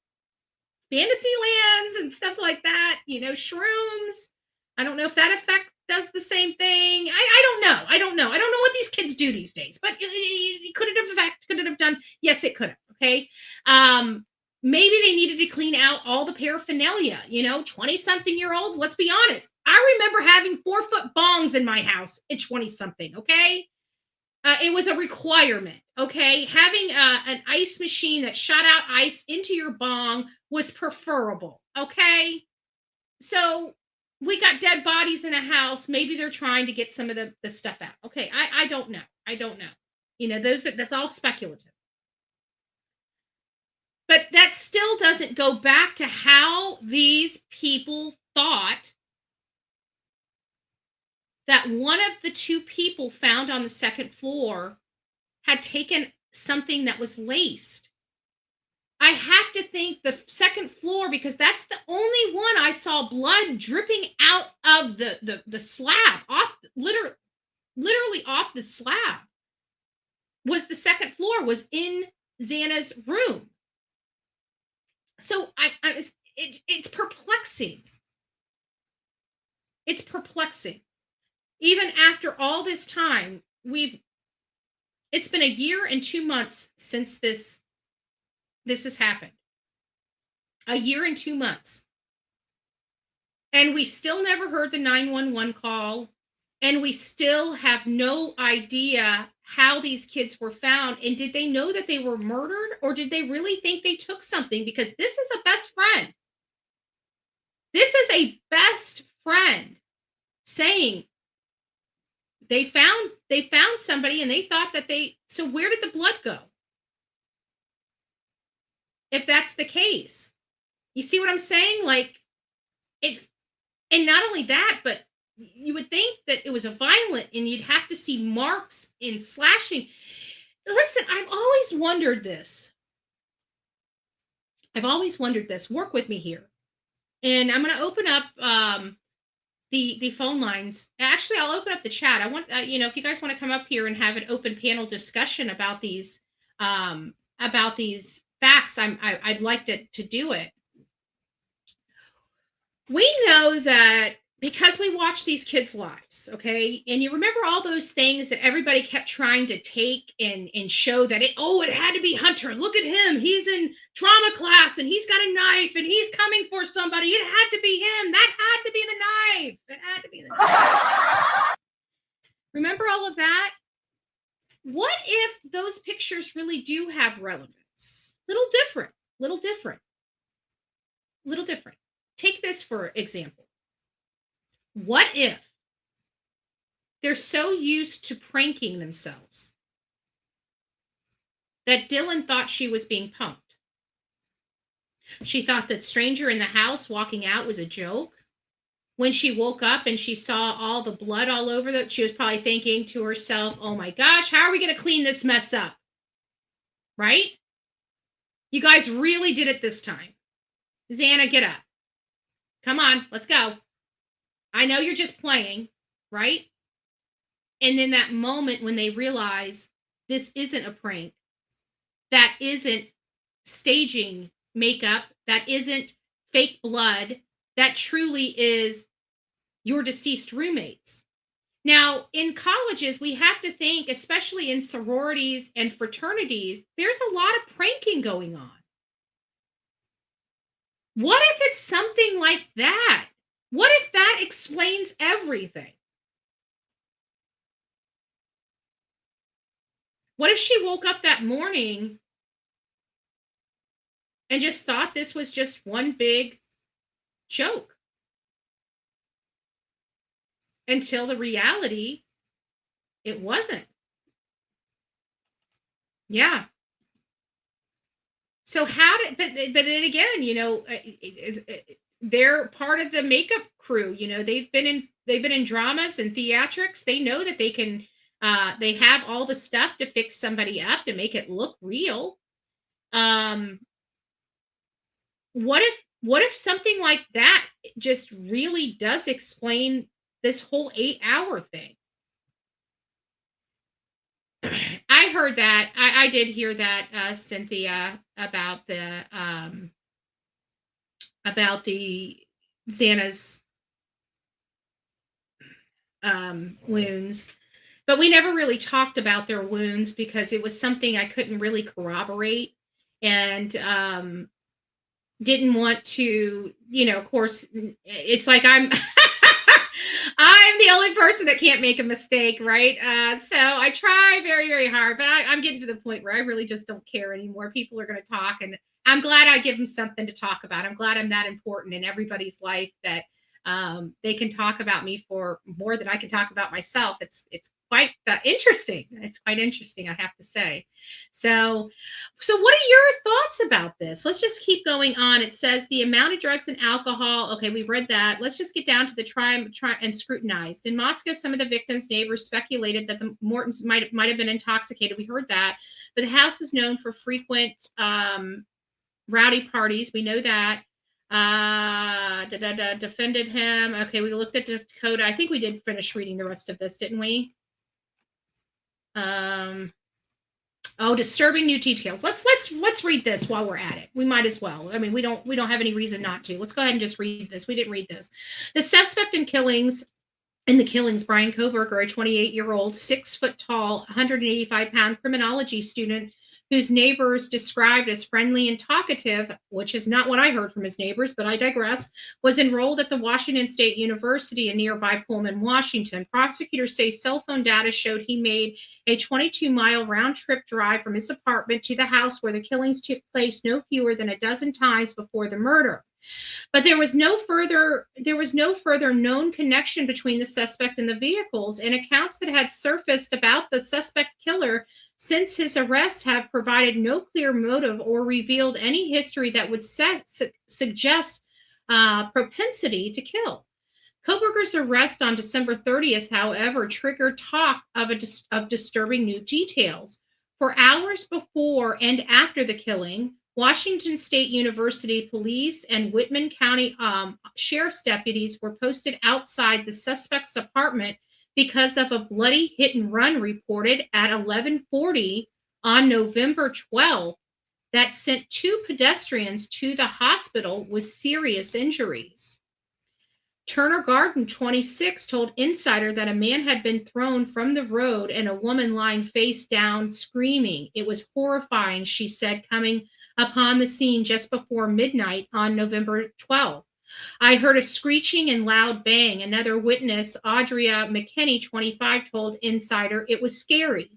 fantasy lands and stuff like that, shrooms. I don't know if that effect does the same thing. I don't know what these kids do these days, but could it have done? Yes, it could have. Okay. Maybe they needed to clean out all the paraphernalia, 20-something-year-olds. Let's be honest. I remember having 4-foot bongs in my house at 20-something. Okay. It was a requirement. Okay. Having an ice machine that shot out ice into your bong was preferable. Okay. So we got dead bodies in a house. Maybe they're trying to get some of the stuff out. Okay. I don't know. That's all speculative. But that still doesn't go back to how these people thought that one of the two people found on the second floor had taken something that was laced. I have to think the second floor, because that's the only one I saw blood dripping out of the slab, off, literally off the slab, was the second floor, was in Xana's room. So it's perplexing. It's perplexing. Even after all this time, it's been a year and 2 months since this has happened. A year and 2 months. And we still never heard the 911 call. And we still have no idea how these kids were found. And did they know that they were murdered, or did they really think they took something? Because this is a best friend. This is a best friend saying they found somebody and they thought that so where did the blood go? If that's the case, you see what I'm saying? Like, and not only that, but you would think that it was a violent, and you'd have to see marks in slashing. Listen, I've always wondered this. Work with me here. And I'm going to open up the phone lines. Actually, I'll open up the chat. I want, if you guys want to come up here and have an open panel discussion about these facts, I'd like to do it. We know that because we watch these kids' lives, okay? And you remember all those things that everybody kept trying to take and show that it had to be Hunter. Look at him. He's in trauma class and he's got a knife and he's coming for somebody. It had to be him. That had to be the knife. It had to be the knife. Remember all of that? What if those pictures really do have relevance? Little different, little different, little different. Take this for example. What if they're so used to pranking themselves that Dylan thought she was being punked? She thought that stranger in the house walking out was a joke. When she woke up and she saw all the blood all over that, she was probably thinking to herself, oh my gosh, how are we going to clean this mess up? Right? You guys really did it this time. Xana, get up. Come on, let's go. I know you're just playing, right? And then that moment when they realize this isn't a prank, that isn't staging makeup, that isn't fake blood, that truly is your deceased roommates. Now, in colleges, we have to think, especially in sororities and fraternities, there's a lot of pranking going on. What if it's something like that? What if that explains everything? What if she woke up that morning and just thought this was just one big joke? Until the reality, it wasn't. Yeah. So how did, but then again, you know, they're part of the makeup crew. You know, they've been in dramas and theatrics. They know that they can, they have all the stuff to fix somebody up to make it look real. What if something like that just really does explain this whole 8-hour thing? I heard that. I did hear that, Cynthia, about the Xana's wounds, but we never really talked about their wounds because it was something I couldn't really corroborate, and didn't want to, you know, of course, it's like I'm I'm the only person that can't make a mistake, right? So I try very, very hard, but I'm getting to the point where I really just don't care anymore. People are going to talk, and I'm glad I give them something to talk about. I'm glad I'm that important in everybody's life that they can talk about me for more than I can talk about myself. It's quite interesting. It's quite interesting, I have to say. So what are your thoughts about this? Let's just keep going on. It says the amount of drugs and alcohol. Okay, we've read that. Let's just get down to the try and scrutinized. In Moscow, some of the victims' neighbors speculated that the Mortons might have been intoxicated. We heard that, but the house was known for frequent rowdy parties. We know that. Defended him. Okay, we looked at Dakota. I think we did finish reading the rest of this, didn't we? Disturbing new details. Let's read this while we're at it. We might as well. I mean, we don't have any reason not to. Let's go ahead and just read this. We didn't read this. The suspect in the killings, Bryan Kohberger, a 28-year-old, 6 foot tall, 185-pound criminology student whose neighbors described as friendly and talkative, which is not what I heard from his neighbors, but I digress, was enrolled at the Washington State University in nearby Pullman, Washington. Prosecutors say cell phone data showed he made a 22-mile round-trip drive from his apartment to the house where the killings took place no fewer than a dozen times before the murder. But there was no further known connection between the suspect and the vehicles, and accounts that had surfaced about the suspect killer since his arrest have provided no clear motive or revealed any history that would suggest propensity to kill. Kohberger's arrest on December 30th, however, triggered talk of disturbing new details. For hours before and after the killing, Washington State University police and Whitman County sheriff's deputies were posted outside the suspect's apartment because of a bloody hit and run reported at 11:40 on November 12th that sent 2 pedestrians to the hospital with serious injuries. Turner Garden, 26, told Insider that a man had been thrown from the road and a woman lying face down screaming. It was horrifying, she said, coming upon the scene just before midnight on November 12th. I heard a screeching and loud bang. Another witness, Audria McKinney, 25, told Insider it was scary.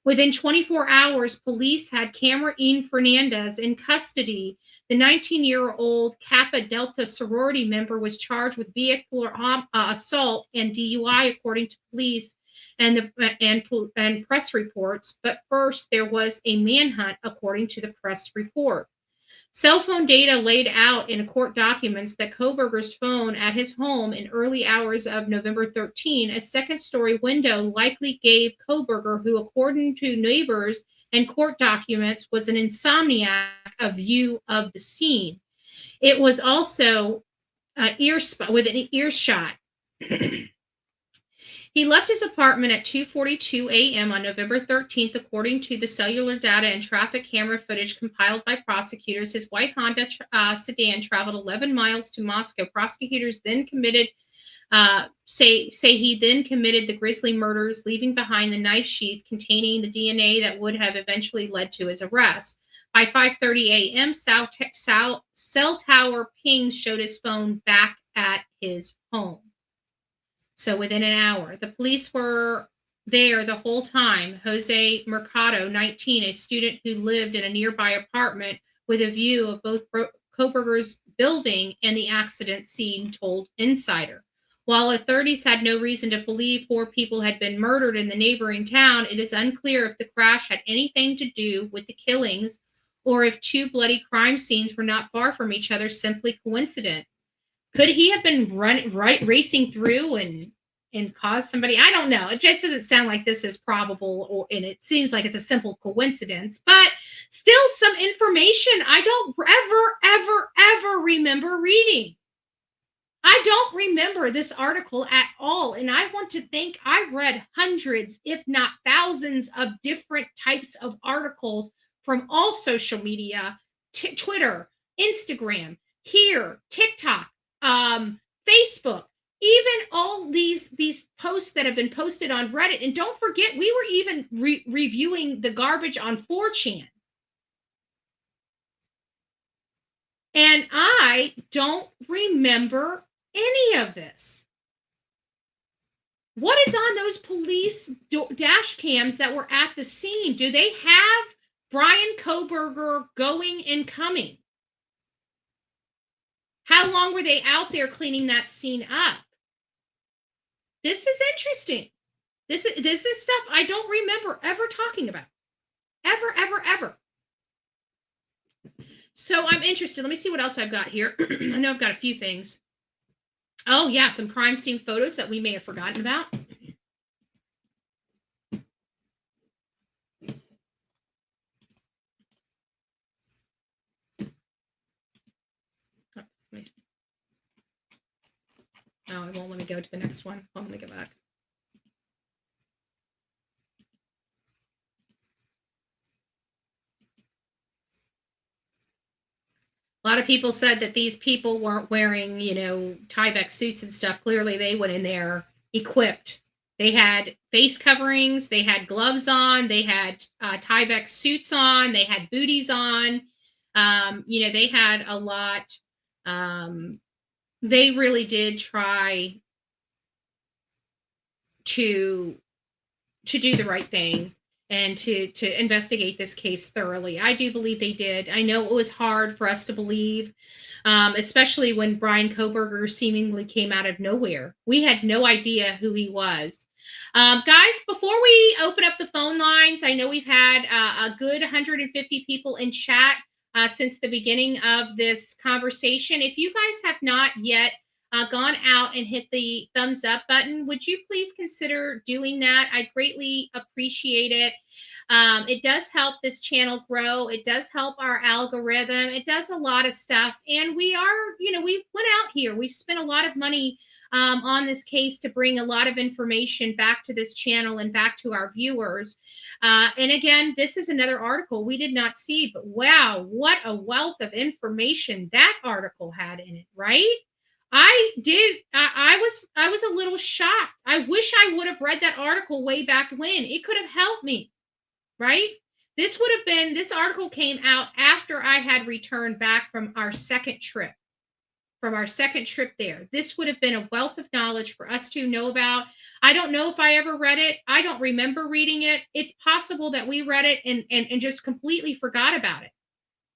Within 24 hours, police had Cameron Fernandez in custody. The 19-year-old Kappa Delta sorority member was charged with vehicular assault and DUI, according to police and press reports. But first, there was a manhunt, according to the press report. Cell phone data laid out in court documents that Kohberger's phone at his home in early hours of November 13, a second-story window likely gave Kohberger, who according to neighbors and court documents was an insomniac, a view of the scene. It was also with an earshot. He left his apartment at 2:42 a.m. on November 13th, according to the cellular data and traffic camera footage compiled by prosecutors. His white Honda sedan traveled 11 miles to Moscow. Prosecutors then say he then committed the grisly murders, leaving behind the knife sheath containing the DNA that would have eventually led to his arrest. By 5:30 a.m., cell tower pings showed his phone back at his home. So within an hour, the police were there the whole time. Jose Mercado, 19, a student who lived in a nearby apartment with a view of both Kohberger's building and the accident scene, told Insider. While authorities had no reason to believe 4 people had been murdered in the neighboring town, it is unclear if the crash had anything to do with the killings or if 2 bloody crime scenes were not far from each other, simply coincident. Could he have been racing through and caused somebody? I don't know. It just doesn't sound like this is probable, and it seems like it's a simple coincidence. But still, some information I don't ever remember reading. I don't remember this article at all, and I want to think I read hundreds, if not thousands, of different types of articles from all social media, Twitter, Instagram, here, TikTok, Facebook, even all these posts that have been posted on Reddit. And don't forget, we were even reviewing the garbage on 4chan. And I don't remember any of this. What is on those police dash cams that were at the scene? Do they have Bryan Kohberger going and coming? How long were they out there cleaning that scene up? This is interesting. This is stuff I don't remember ever talking about. Ever. So I'm interested. Let me see what else I've got here. I know I've got a few things. Oh, yeah, some crime scene photos that we may have forgotten about. Oh, it won't let me go to the next one. Let me go back. A lot of people said that these people weren't wearing, Tyvek suits and stuff. Clearly, they went in there equipped. They had face coverings. They had gloves on. They had Tyvek suits on. They had booties on. They had a lot. They really did try to do the right thing and to investigate this case thoroughly. I do believe they did. I know it was hard for us to believe, especially when Bryan Kohberger seemingly came out of nowhere. We had no idea who he was. Guys, before we open up the phone lines, I know we've had a good 150 people in chat since the beginning of this conversation. If you guys have not yet gone out and hit the thumbs up button, would you please consider doing that? I greatly appreciate it. It does help this channel grow. It does help our algorithm. It does a lot of stuff. And we went out here. We've spent a lot of money on this case to bring a lot of information back to this channel and back to our viewers. And again, this is another article we did not see, but wow, what a wealth of information that article had in it, right? I was a little shocked. I wish I would have read that article way back when. It could have helped me, right? This article came out after I had returned back from our second trip. from our second trip there. This would have been a wealth of knowledge for us to know about. I don't know if I ever read it. I don't remember reading it. It's possible that we read it and just completely forgot about it.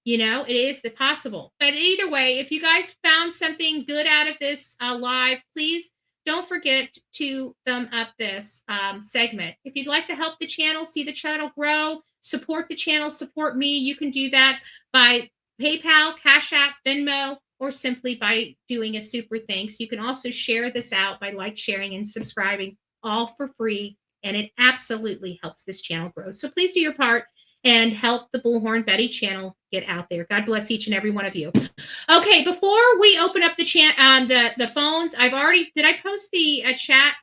You know, it is the possible. But either way, if you guys found something good out of this live, please don't forget to thumb up this segment. If you'd like to help the channel, see the channel grow, support the channel, support me, you can do that by PayPal, Cash App, Venmo, or simply by doing a super thanks. You can also share this out by sharing, and subscribing, all for free. And it absolutely helps this channel grow. So please do your part and help the Bullhorn Betty channel get out there. God bless each and every one of you. Okay, before we open up the chat, the phones, did I post the chat?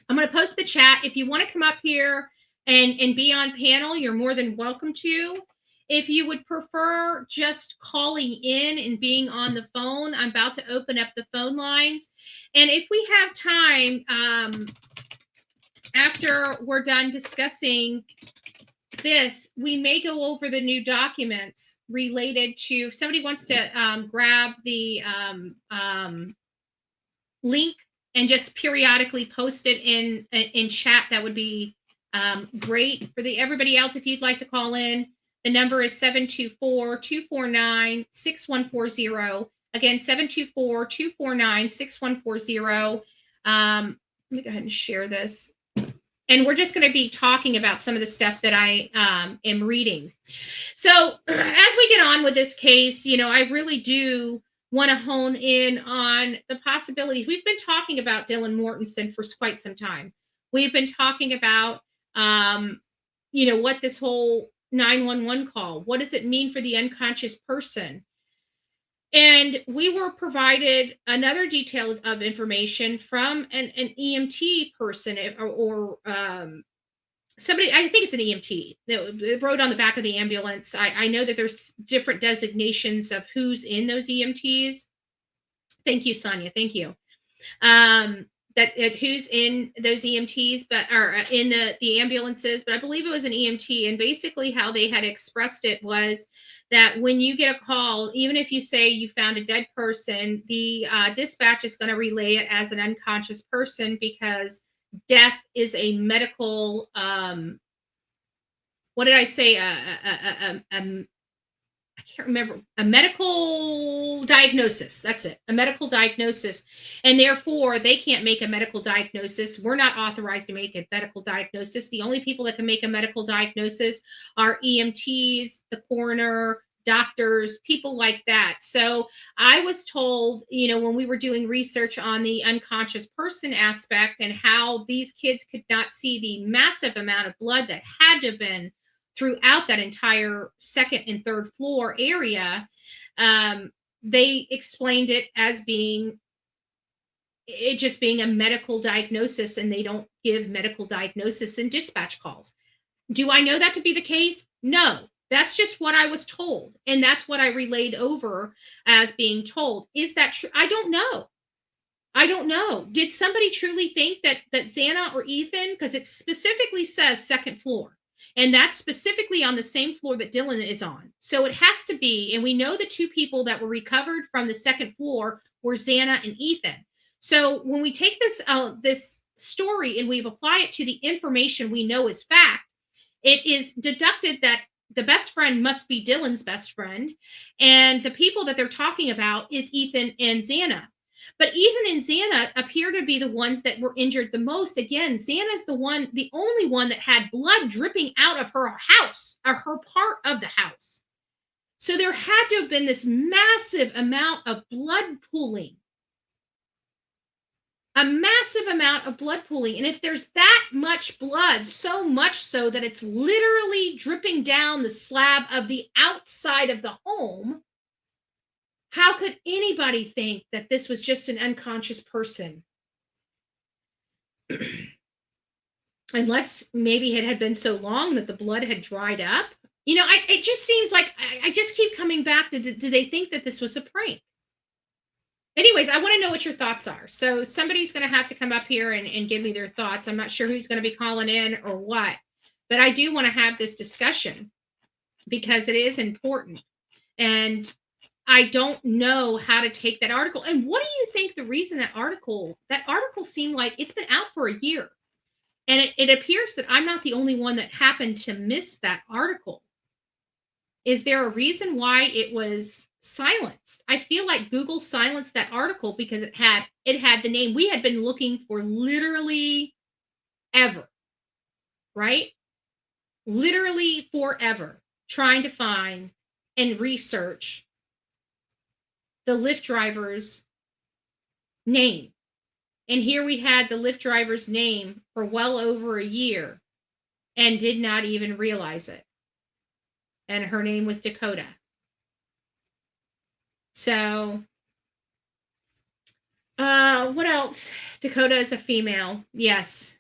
I'm going to post the chat. If you want to come up here and be on panel, you're more than welcome to. If you would prefer just calling in and being on the phone, I'm about to open up the phone lines. And if we have time, after we're done discussing this, we may go over the new documents related to, if somebody wants to grab the link and just periodically post it in chat, that would be great. For everybody else, if you'd like to call in, the number is 724-249-6140. Again, 724-249-6140. Let me go ahead and share this. And we're just going to be talking about some of the stuff that I am reading. So as we get on with this case, you know, I really do want to hone in on the possibilities. We've been talking about Dylan Mortenson for quite some time. We've been talking about, you know, what this whole 911 call, what does it mean for the unconscious person? And we were provided another detail of information from an EMT person or somebody, I think it's an EMT that wrote on the back of the ambulance. I know that there's different designations of who's in those EMTs. Thank you, Sonia. Thank you. That who's in those EMTs, but are in the ambulances, but I believe it was an EMT. And basically how they had expressed it was that when you get a call, even if you say you found a dead person, the dispatch is going to relay it as an unconscious person, because death is a medical, what did I say? I can't remember, a medical diagnosis. That's it, a medical diagnosis. And therefore, they can't make a medical diagnosis. We're not authorized to make a medical diagnosis. The only people that can make a medical diagnosis are EMTs, the coroner, doctors, people like that. So I was told, you know, when we were doing research on the unconscious person aspect and how these kids could not see the massive amount of blood that had to have been throughout that entire second and third floor area, they explained it as being just being a medical diagnosis, and they don't give medical diagnosis in dispatch calls. Do I know that to be the case? No, that's just what I was told, and that's what I relayed over as being told. Is that true? I don't know. I don't know. Did somebody truly think that Xana or Ethan, because it specifically says second floor, and that's specifically on the same floor that Dylan is on. So it has to be, and we know the two people that were recovered from the second floor were Xana and Ethan. So when we take this this story and we apply it to the information we know is fact, it is deducted that the best friend must be Dylan's best friend, and the people that they're talking about is Ethan and Xana. But Ethan and Xana appear to be the ones that were injured the most. Again, Xana's the only one that had blood dripping out of her house, or her part of the house. So there had to have been this massive amount of blood pooling. A massive amount of blood pooling. And if there's that much blood, so much so that it's literally dripping down the slab of the outside of the home, how could anybody think that this was just an unconscious person? Unless maybe it had been so long that the blood had dried up. You know, it just seems like I just keep coming back to, do they think that this was a prank? Anyways, I want to know what your thoughts are. So somebody's going to have to come up here and give me their thoughts. I'm not sure who's going to be calling in or what, but I do want to have this discussion because it is important. And I don't know how to take that article. And what do you think the reason that article seemed like it's been out for a year? And it appears that I'm not the only one that happened to miss that article. Is there a reason why it was silenced? I feel like Google silenced that article because it had the name we had been looking for literally ever, right? Literally forever, trying to find and research the Lyft driver's name. And here we had the Lyft driver's name for well over a year and did not even realize it. And her name was Dakota. So, what else? Dakota is a female. Yes.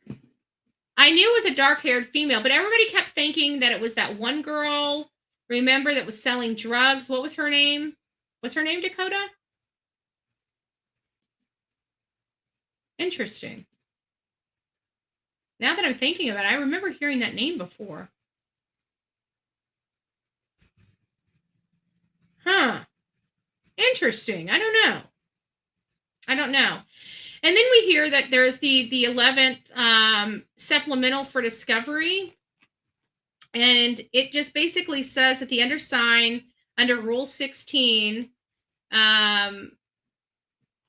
I knew it was a dark-haired female, but everybody kept thinking that it was that one girl, remember, that was selling drugs. What was her name? Was her name Dakota? Interesting. Now that I'm thinking about it, I remember hearing that name before. Huh. Interesting. I don't know. And then we hear that there's the 11th supplemental for discovery. And it just basically says that the undersigned under Rule 16, blah,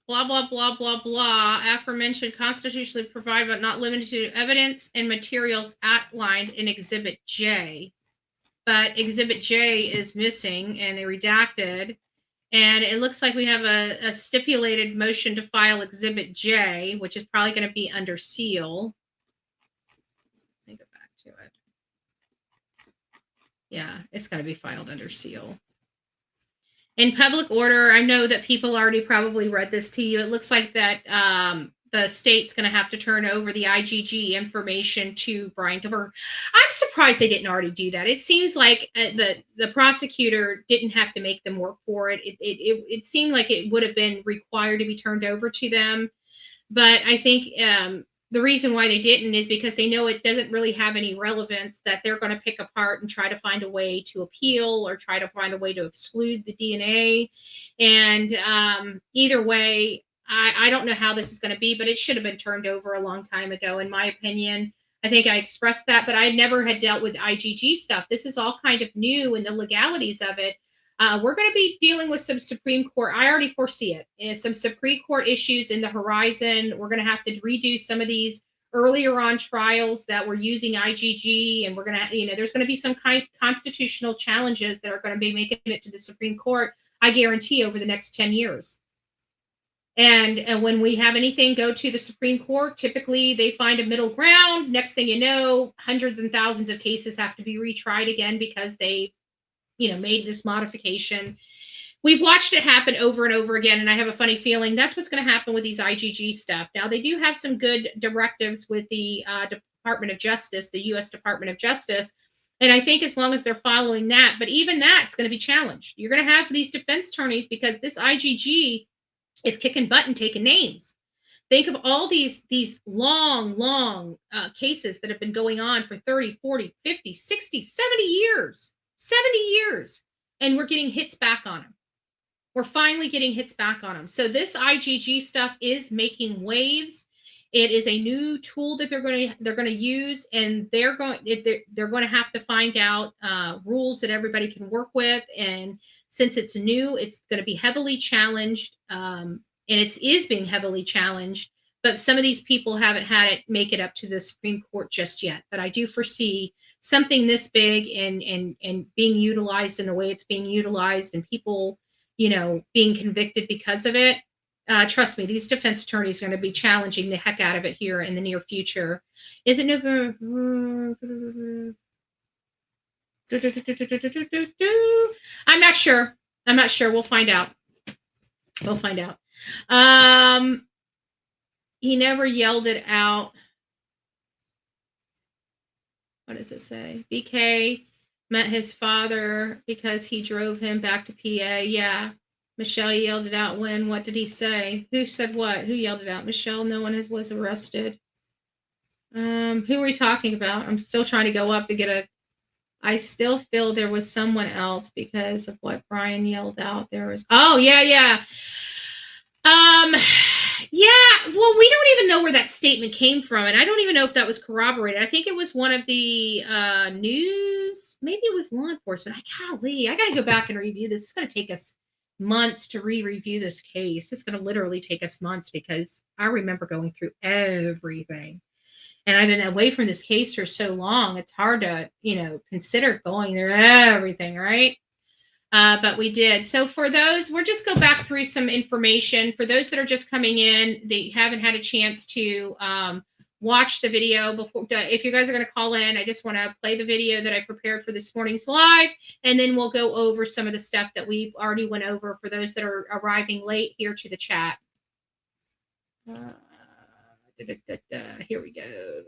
blah, blah, blah, blah, aforementioned constitutionally provide but not limited to evidence and materials outlined in Exhibit J. But Exhibit J is missing and redacted. And it looks like we have a stipulated motion to file Exhibit J, which is probably going to be under seal. Let me go back to it. Yeah, it's going to be filed under seal. In public order, I know that people already probably read this to you. It looks like that the state's going to have to turn over the IGG information to Bryan Kohberger. I'm surprised they didn't already do that. It seems like the prosecutor didn't have to make them work for it. It seemed like it would have been required to be turned over to them. But I think the reason why they didn't is because they know it doesn't really have any relevance, that they're going to pick apart and try to find a way to appeal or try to find a way to exclude the DNA. And either way, I don't know how this is going to be, but it should have been turned over a long time ago, in my opinion. I think I expressed that, but I never had dealt with IGG stuff. This is all kind of new, and the legalities of it. We're going to be dealing with some Supreme Court. I already foresee it. Some Supreme Court issues in the horizon. We're going to have to redo some of these earlier on trials that were using IGG, and we're going to, there's going to be some kind of constitutional challenges that are going to be making it to the Supreme Court, I guarantee, over the next 10 years. And when we have anything go to the Supreme Court, typically they find a middle ground. Next thing you know, hundreds and thousands of cases have to be retried again because they, made this modification. We've watched it happen over and over again, and I have a funny feeling that's what's going to happen with these IGG stuff. Now, they do have some good directives with the Department of Justice, the U.S. Department of Justice, and I think as long as they're following that, but even that's going to be challenged. You're going to have these defense attorneys, because this IGG is kicking butt and taking names. Think of all these long cases that have been going on for 30, 40, 50, 60, 70 years. 70 years. And we're getting hits back on them. We're finally getting hits back on them. So this IGG stuff is making waves. It is a new tool that they're going to use, and they're going to have to find out rules that everybody can work with. And since it's new, it's going to be heavily challenged, and it is being heavily challenged. But some of these people haven't had it make it up to the Supreme Court just yet. But I do foresee something this big and being utilized in the way it's being utilized, and people, being convicted because of it. Trust me, these defense attorneys are going to be challenging the heck out of it here in the near future. Is it November? I'm not sure. We'll find out. He never yelled it out. What does it say? BK met his father because he drove him back to PA. Yeah. Michelle yelled it out when? What did he say? Who said what? Who yelled it out? Michelle, no one was arrested. Who are we talking about? I'm still trying to go up to get I still feel there was someone else because of what Bryan yelled out. There was, oh, yeah. Um, yeah, well, we don't even know where that statement came from, and I don't even know if that was corroborated. I think it was one of the news, maybe it was law enforcement. I got to go back and review this. It's going to take us months to re-review this case. It's going to literally take us months because I remember going through everything. And I've been away from this case for so long, it's hard to, consider going through everything, right? But we did. So for those, we'll just go back through some information. For those that are just coming in, they haven't had a chance to watch the video before. If you guys are going to call in, I just want to play the video that I prepared for this morning's live, and then we'll go over some of the stuff that we've already went over for those that are arriving late here to the chat. Here we go.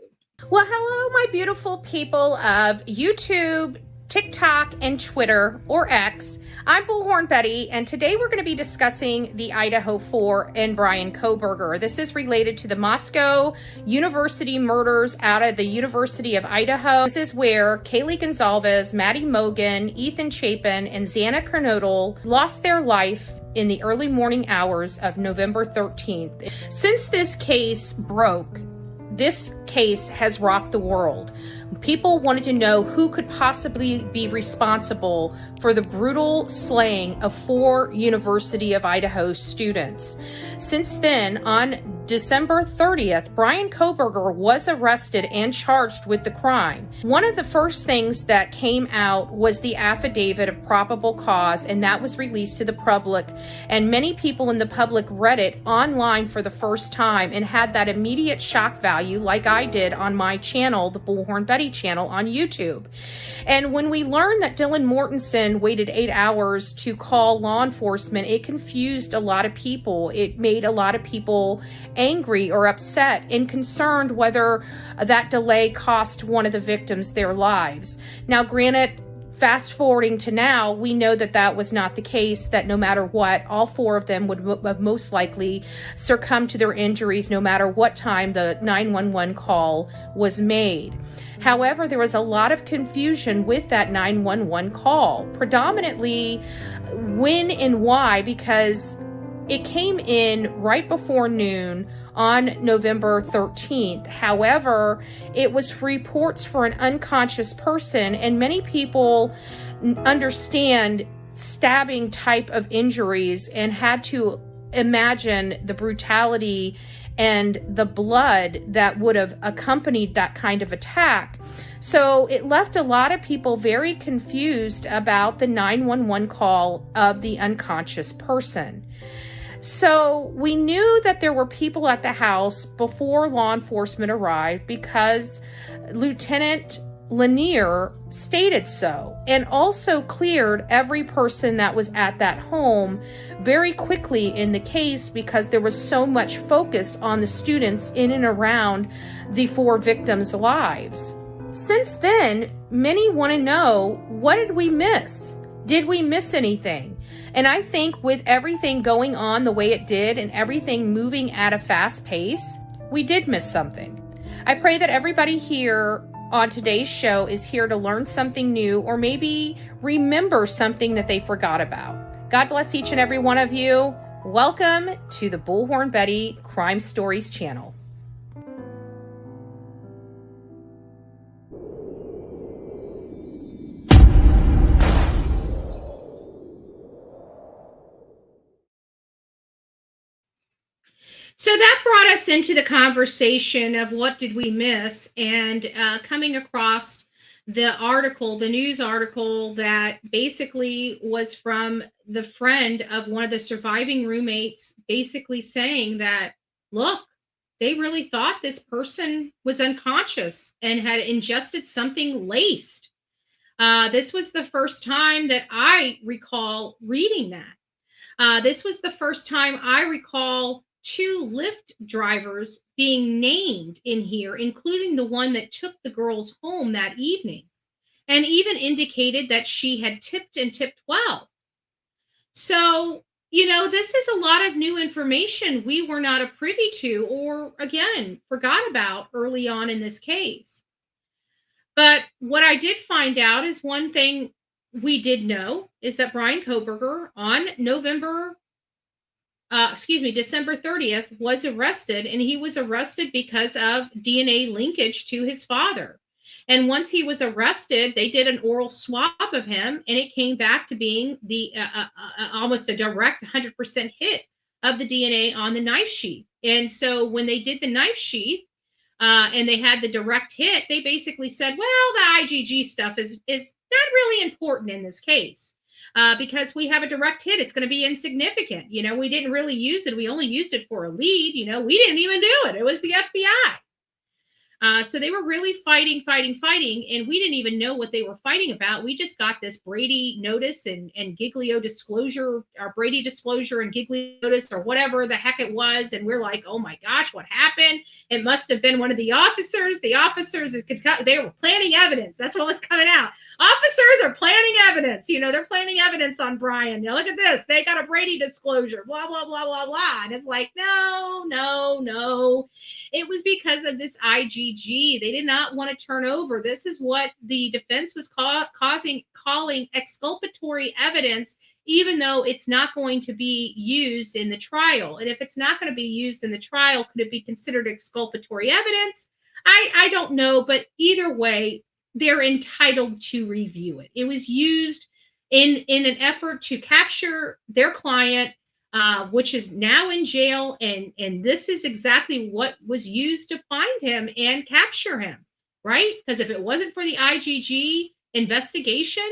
Well, hello, my beautiful people of YouTube, TikTok, and Twitter, or X. I'm Bullhorn Betty, and today we're going to be discussing the Idaho 4 and Bryan Kohberger. This is related to the Moscow University murders out of the University of Idaho. This is where Kaylee Gonzalez, Maddie Mogan, Ethan Chapin, and Xana Kernodle lost their life in the early morning hours of November 13th. Since this case broke, this case has rocked the world. People wanted to know who could possibly be responsible for the brutal slaying of 4 University of Idaho students. Since then, on December 30th, Bryan Kohberger was arrested and charged with the crime. One of the first things that came out was the affidavit of probable cause, and that was released to the public. And many people in the public read it online for the first time and had that immediate shock value, like I did on my channel, the Bullhorn Betty channel on YouTube. And when we learned that Dylan Mortenson waited 8 hours to call law enforcement, it confused a lot of people. It made a lot of people angry or upset and concerned whether that delay cost one of the victims their lives. Now, granted, fast forwarding to now, we know that that was not the case, that no matter what, all 4 of them would have most likely succumbed to their injuries no matter what time the 911 call was made. However, there was a lot of confusion with that 911 call, predominantly when and why, because it came in right before noon on November 13th. However, it was reports for an unconscious person, and many people understand stabbing type of injuries and had to imagine the brutality and the blood that would have accompanied that kind of attack. So it left a lot of people very confused about the 911 call of the unconscious person. So we knew that there were people at the house before law enforcement arrived because Lieutenant Lanier stated so, and also cleared every person that was at that home very quickly in the case because there was so much focus on the students in and around the 4 victims' lives. Since then, many want to know, what did we miss? Did we miss anything? And I think with everything going on the way it did and everything moving at a fast pace, we did miss something. I pray that everybody here on today's show is here to learn something new or maybe remember something that they forgot about. God bless each and every one of you. Welcome to the Bullhorn Betty Crime Stories channel. So that brought us into the conversation of what did we miss, and coming across the article, the news article that basically was from the friend of one of the surviving roommates, basically saying that, look, they really thought this person was unconscious and had ingested something laced. This was the first time that I recall reading that. This was the first time I recall 2 Lyft drivers being named in here, including the one that took the girls home that evening, and even indicated that she had tipped and tipped well. So, this is a lot of new information we were not a privy to, or again, forgot about early on in this case. But what I did find out is one thing we did know is that Bryan Kohberger on December 30th was arrested, and he was arrested because of DNA linkage to his father. And once he was arrested, they did an oral swab of him, and it came back to being the almost a direct 100% hit of the DNA on the knife sheath. And so when they did the knife sheath, and they had the direct hit, they basically said, well, the IgG stuff is not really important in this case. Because we have a direct hit, it's going to be insignificant. We didn't really use it. We only used it for a lead. We didn't even do it. It was the FBI. So they were really fighting, and we didn't even know what they were fighting about. We just got this Brady notice and Giglio disclosure, or Brady disclosure and Giglio notice, or whatever the heck it was. And we're like, oh my gosh, what happened? It must have been one of the officers. The officers, they were planting evidence. That's what was coming out. Officers are planting evidence. They're planting evidence on Bryan. Look at this. They got a Brady disclosure, blah, blah, blah, blah, blah. And it's like, no. It was because of this IgG. They did not want to turn over. This is what the defense was calling exculpatory evidence, even though it's not going to be used in the trial. And if it's not going to be used in the trial, could it be considered exculpatory evidence? I don't know, but either way, they're entitled to review it. It was used in an effort to capture their client, which is now in jail, and this is exactly what was used to find him and capture him, right? Because if it wasn't for the IgG investigation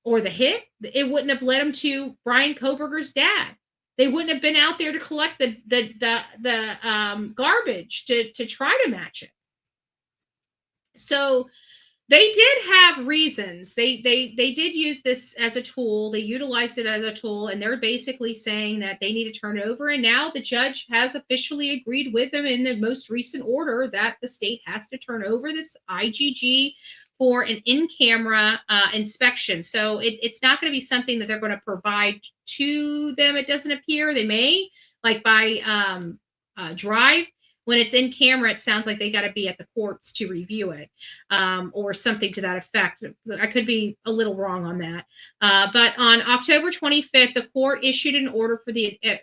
or the hit, it wouldn't have led him to Bryan Kohberger's dad. They wouldn't have been out there to collect the garbage to try to match it. So they did have reasons. They did use this as a tool. They utilized it as a tool, and they're basically saying that they need to turn it over. And now the judge has officially agreed with them in the most recent order that the state has to turn over this IgG for an in-camera inspection. So it's not going to be something that they're going to provide to them. It doesn't appear. They may, like by drive. When it's in camera, it sounds like they got to be at the courts to review it, or something to that effect. I could be a little wrong on that. But on October 25th, the court issued an order for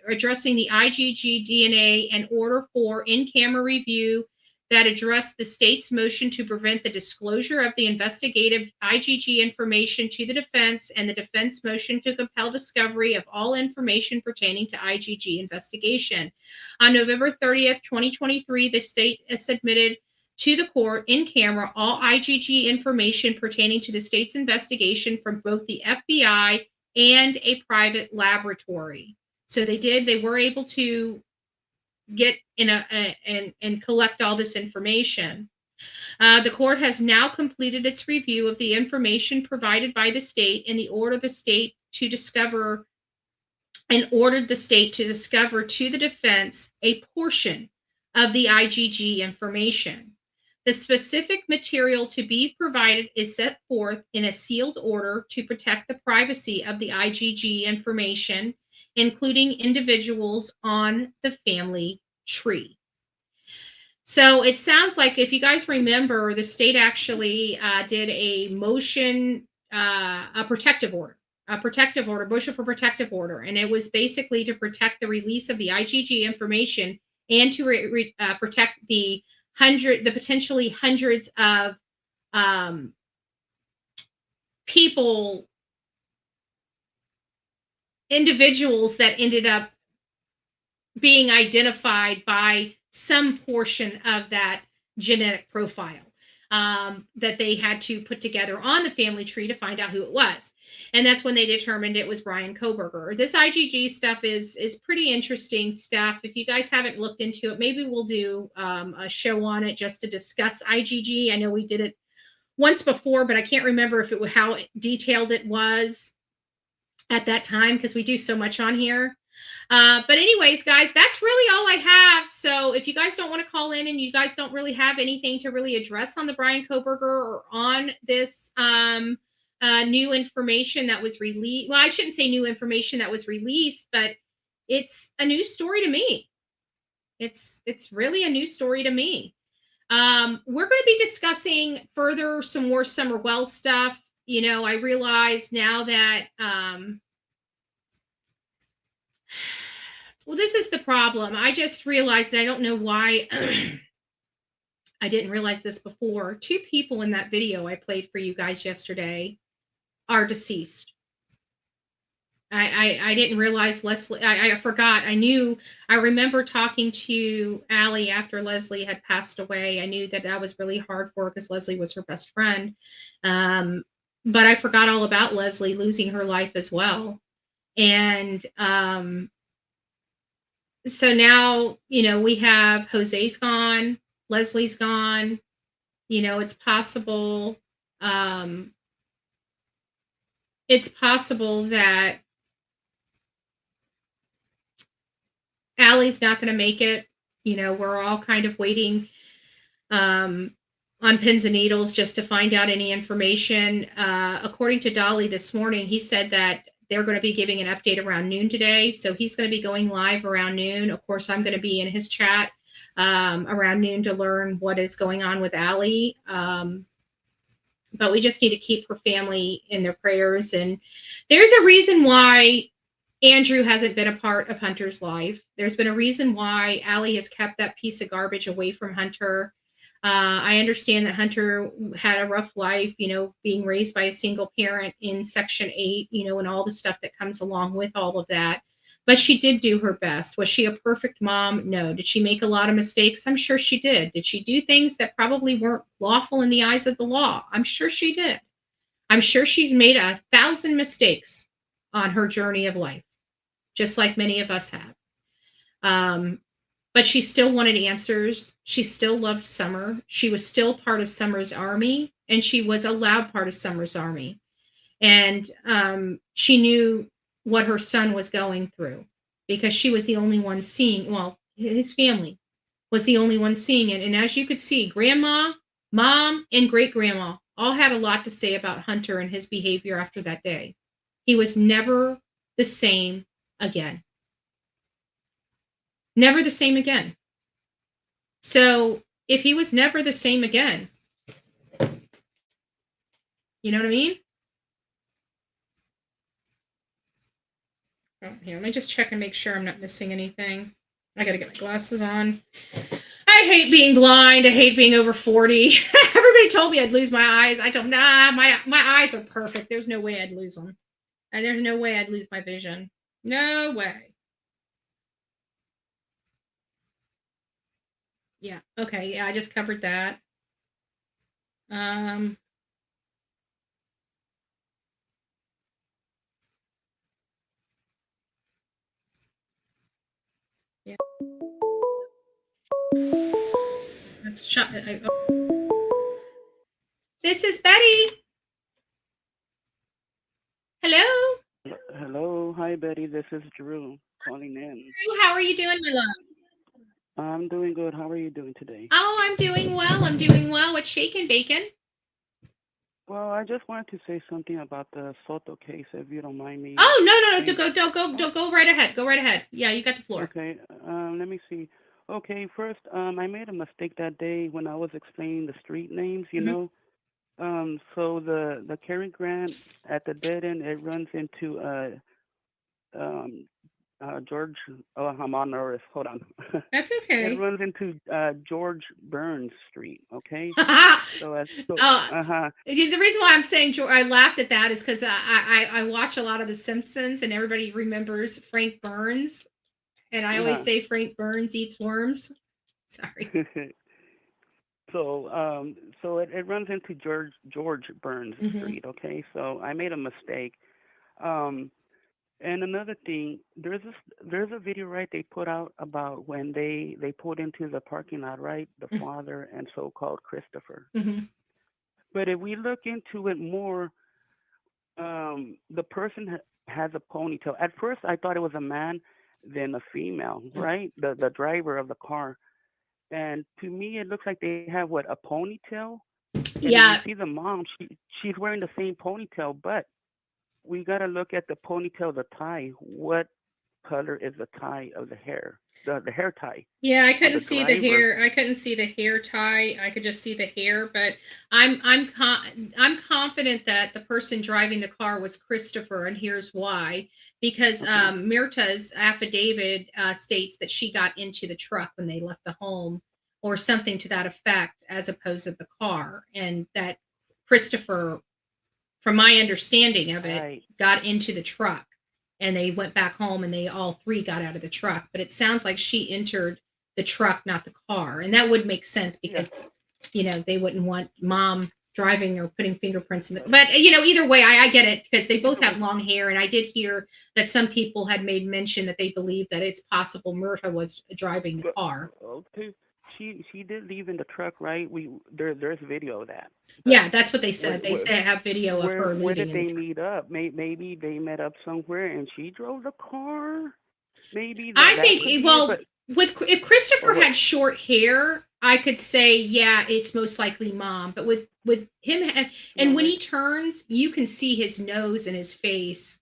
addressing the IgG DNA, and order for in-camera review that addressed the state's motion to prevent the disclosure of the investigative IgG information to the defense, and the defense motion to compel discovery of all information pertaining to IgG investigation. On November 30th, 2023, the state submitted to the court in camera all IgG information pertaining to the state's investigation from both the FBI and a private laboratory. So they were able to get and collect all this information. The court has now completed its review of the information provided by the state, and ordered the state to discover to the defense a portion of the IgG information. The specific material to be provided is set forth in a sealed order to protect the privacy of the IgG information, including individuals on the family tree. So it sounds like, if you guys remember, the state actually did a motion, motion for protective order, and it was basically to protect the release of the IgG information, and to protect the potentially hundreds of individuals that ended up being identified by some portion of that genetic profile that they had to put together on the family tree to find out who it was. And that's when they determined it was Bryan Kohberger. This IgG stuff is pretty interesting stuff. If you guys haven't looked into it, maybe we'll do a show on it just to discuss IgG. I know we did it once before, but I can't remember if how detailed it was at that time, because we do so much on here. But anyways, guys, that's really all I have. So if you guys don't want to call in, and you guys don't really have anything to really address on the Bryan Kohberger, or on this new information that was released, well, I shouldn't say new information that was released, but it's a new story to me. It's really a new story to me. We're going to be discussing further some more Summer Wells stuff. You know, I realize now that, well, this is the problem. I just realized, and I don't know why I didn't realize this before. 2 people in that video I played for you guys yesterday are deceased. I didn't realize Leslie. I forgot. I remember talking to Allie after Leslie had passed away. I knew that was really hard for her because Leslie was her best friend. But I forgot all about Leslie losing her life as well. And so now, you know, we have Jose's gone, Leslie's gone. You know, it's possible. It's possible that Allie's not going to make it. You know, we're all kind of waiting on pins and needles just to find out any information. According to Dolly this morning, he said that they're going to be giving an update around noon today. So he's going to be going live around noon. Of course, I'm going to be in his chat around noon to learn what is going on with Allie. But we just need to keep her family in their prayers. And there's a reason why Andrew hasn't been a part of Hunter's life. There's been a reason why Allie has kept that piece of garbage away from Hunter. I understand that Hunter had a rough life, you know, being raised by a single parent in Section 8, you know, and all the stuff that comes along with all of that. But she did do her best. Was she a perfect mom? No. Did she make a lot of mistakes? I'm sure she did. Did she do things that probably weren't lawful in the eyes of the law? I'm sure she did. I'm sure she's made 1,000 mistakes on her journey of life, just like many of us have. But she still wanted answers. She still loved Summer. She was still part of Summer's army, and she was a loud part of Summer's army. And she knew what her son was going through because she was the only one seeing, well, his family was the only one seeing it. And as you could see, grandma, mom, and great grandma all had a lot to say about Hunter and his behavior after that day. He was never the same again. Never the same again. So if he was never the same again, you know what I mean? Oh, here, let me just check and make sure I'm not missing anything. I gotta get my glasses on. I hate being blind. I hate being over 40. Everybody told me I'd lose my eyes. I told them, nah, my eyes are perfect. There's no way I'd lose them. And there's no way I'd lose my vision. No way. Yeah. Okay. Yeah, I just covered that. Yeah. Let's shut it. This is Betty. Hello. Hello, hi Betty. This is Drew calling in. How are you doing, my love? I'm doing good. How are you doing today? Oh, I'm doing well. I'm doing well. What's shaking, bacon? Well, I just wanted to say something about the Soto case, if you don't mind me. Oh, no. Don't go right ahead. Go right ahead. Yeah, you got the floor. Okay. Let me see. Okay, first, I made a mistake that day when I was explaining the street names. You know. So the Cary Grant at the dead end, it runs into George. Oh, I'm on Earth. Hold on. That's okay. It runs into George Burns Street. Okay. The reason why I'm saying I laughed at that is because I watch a lot of The Simpsons and everybody remembers Frank Burns, and I always say Frank Burns eats worms. Sorry. So it runs into George Burns Street. Okay, so I made a mistake. And another thing, there's a video, right, they put out about when they pulled into the parking lot, right, the father and so-called Christopher. But if we look into it more, the person has a ponytail. At first, I thought it was a man, then a female, right? The driver of the car. And to me, it looks like they have a ponytail. And Yeah. if you see the mom, she's wearing the same ponytail, but we got to look at the ponytail, the tie. What color is the tie of the hair, the hair tie. Yeah, I On couldn't the see the driver, hair. I couldn't see the hair tie. I could just see the hair, but I'm confident that the person driving the car was Christopher, and here's why. Because okay, Myrta's affidavit states that she got into the truck when they left the home, or something to that effect, as opposed to the car, and that Christopher, from my understanding of it, right. got into the truck, and they went back home, and they all three got out of the truck. But it sounds like she entered the truck, not the car. And that would make sense Yeah, because, they wouldn't want mom driving or putting fingerprints in the, but either way, I get it because they both have long hair. And I did hear that some people had made mention that they believe that it's possible Myrta was driving the but car. okay. She did leave in the truck, right? There's video of that. But Yeah, that's what they where said. They where say I have video of her where leaving did in the they truck. meet up? Maybe they met up somewhere and she drove the car. Maybe I that could think, be it. well, But if or Christopher what? had short hair, I could say, yeah, it's most likely mom. But with him, Yeah, and when right. he turns, you can see his nose and his face.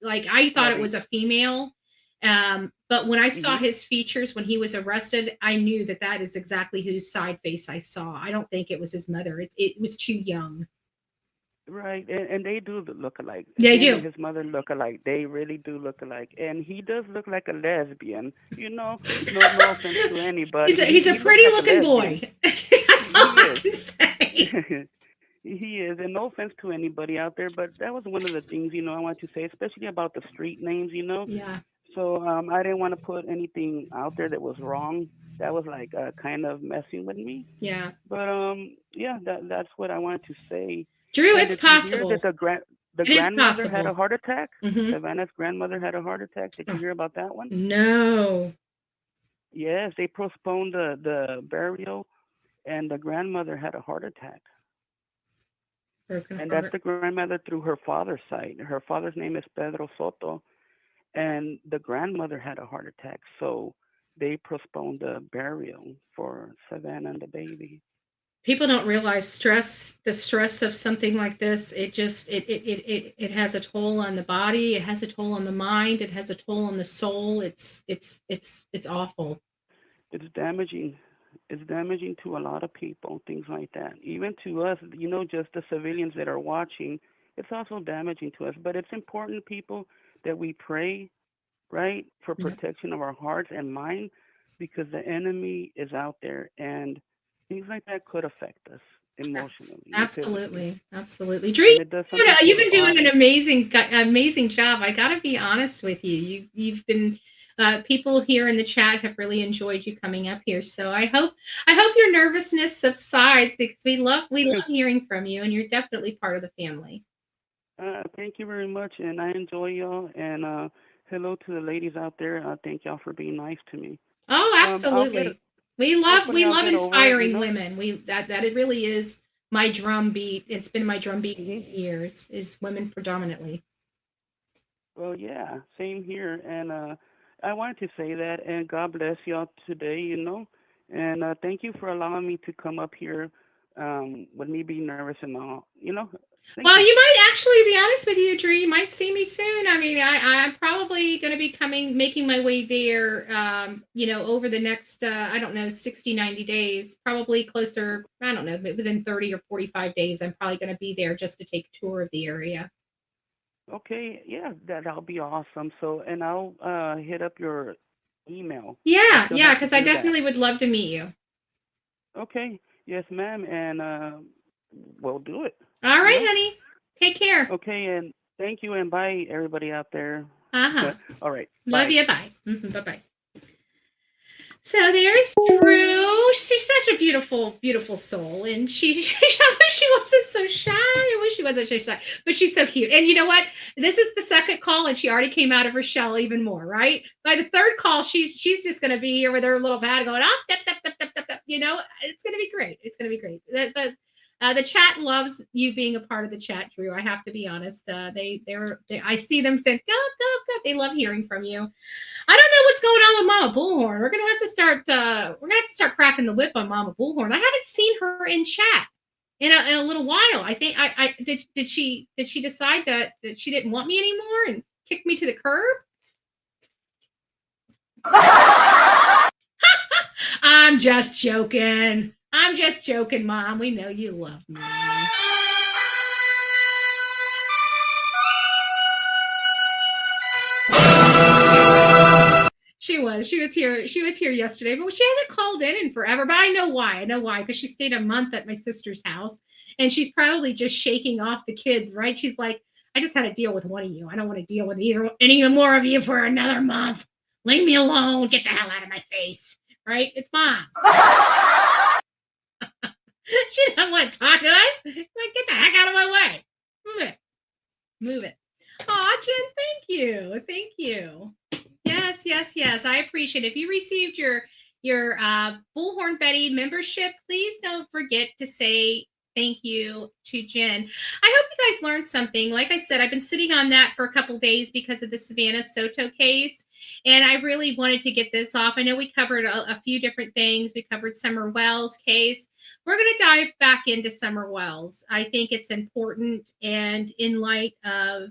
Like I thought it Right. was a female, but when I saw Mhm. his features when he was arrested, I knew that that is exactly whose side face I saw. I don't think it was his mother. It was too young. Right, and they do look alike. They Him and do. his mother look alike. They really do look alike, and he does look like a lesbian. No offense to anybody. He's a He looks pretty like a looking lesbian. boy. That's all He I is. can say. He is, and no offense to anybody out there, but that was one of the things I want to say, especially about the street names. Yeah. So I didn't want to put anything out there that was wrong. That was like kind of messing with me. Yeah. But yeah, that's what I wanted to say. Drew, And it's did you hear that possible. the It is grandmother had a possible. heart attack? Hmm. Savannah's grandmother had a heart attack. Did you hear about that one? No. Yes, they postponed the burial, and the grandmother had a heart attack. Broken And that's heart. the grandmother through her father's side. Her father's name is Pedro Soto, and the grandmother had a heart attack. So they postponed the burial for Savannah and the baby. People don't realize the stress of something like this. It just it has a toll on the body. It has a toll on the mind. It has a toll on the soul. It's awful. It's damaging. It's damaging to a lot of people, things like that. Even to us, just the civilians that are watching, it's also damaging to us. But it's important, people, that we pray, right, for Yeah. protection of our hearts and mind, because the enemy is out there, and things like that could affect us emotionally and physically. Absolutely, absolutely. Dree, And it does something to you've our been doing an body. amazing job. I got to be honest with you. You've been people here in the chat have really enjoyed you coming up here. So I hope your nervousness subsides because we love hearing from you, and you're definitely part of the family. Thank you very much, and I enjoy y'all. And hello to the ladies out there. Thank y'all for being nice to me. Oh, I'll get absolutely. We love Hopefully we I'll love get over it. inspiring women. We that it really is my drum beat. It's been my drum beat Hmm. for years. Is women predominantly. Well, yeah, same here. And I wanted to say that, and God bless y'all today. And thank you for allowing me to come up here with me being nervous and all. Thank Well, you. you might actually be honest with you, Dree. You might see me soon. I mean, I'm probably going to be making my way there, over the next, I don't know, 60, 90 days, probably closer, I don't know, within 30 or 45 days. I'm probably going to be there just to take a tour of the area. Okay, yeah, that'll be awesome. So, and I'll hit up your email. I Yeah, still yeah, have to because I do that. definitely would love to meet you. Okay, yes, ma'am, and we'll do it. All You right, know. honey. Take care. Okay, and thank you, and bye, everybody out there. Uh-huh. All right, Love bye. you. Bye. Bye-bye. So there's Drew. She's such a beautiful, beautiful soul, and I wish she wasn't so shy. I wish she wasn't so shy, but she's so cute. And you know what? This is the second call, and she already came out of her shell even more. Right by the third call, she's just going to be here with her little pad going up, tap, tap, tap, tap, tap, tap. It's going to be great. It's going to be great. The chat loves you being a part of the chat, Drew. I have to be honest. I see them saying, go, go, go. They love hearing from you. I don't know what's going on with Mama Bullhorn. We're gonna have to start cracking the whip on Mama Bullhorn. I haven't seen her in chat in a little while. I think I did she decide that she didn't want me anymore and kick me to the curb? I'm just joking. I'm just joking, Mom. We know you love me. She was here. She was here yesterday, but she hasn't called in forever. But I know why. I know why, because she stayed a month at my sister's house, and she's probably just shaking off the kids, right? She's like, I just had to deal with one of you. I don't want to deal with any more of you for another month. Leave me alone. Get the hell out of my face. Right? It's Mom. She doesn't want to talk to us. Like, get the heck out of my way. Move it. Move it. Aw, Jen, thank you. Thank you. Yes, yes, yes. I appreciate it. If you received your Bullhorn Betty membership, please don't forget to say thank you to Jen. I hope you guys learned something. Like I said, I've been sitting on that for a couple days because of the Savannah Soto case, and I really wanted to get this off. I know we covered a few different things. We covered Summer Wells' case. We're going to dive back into Summer Wells. I think it's important, and in light of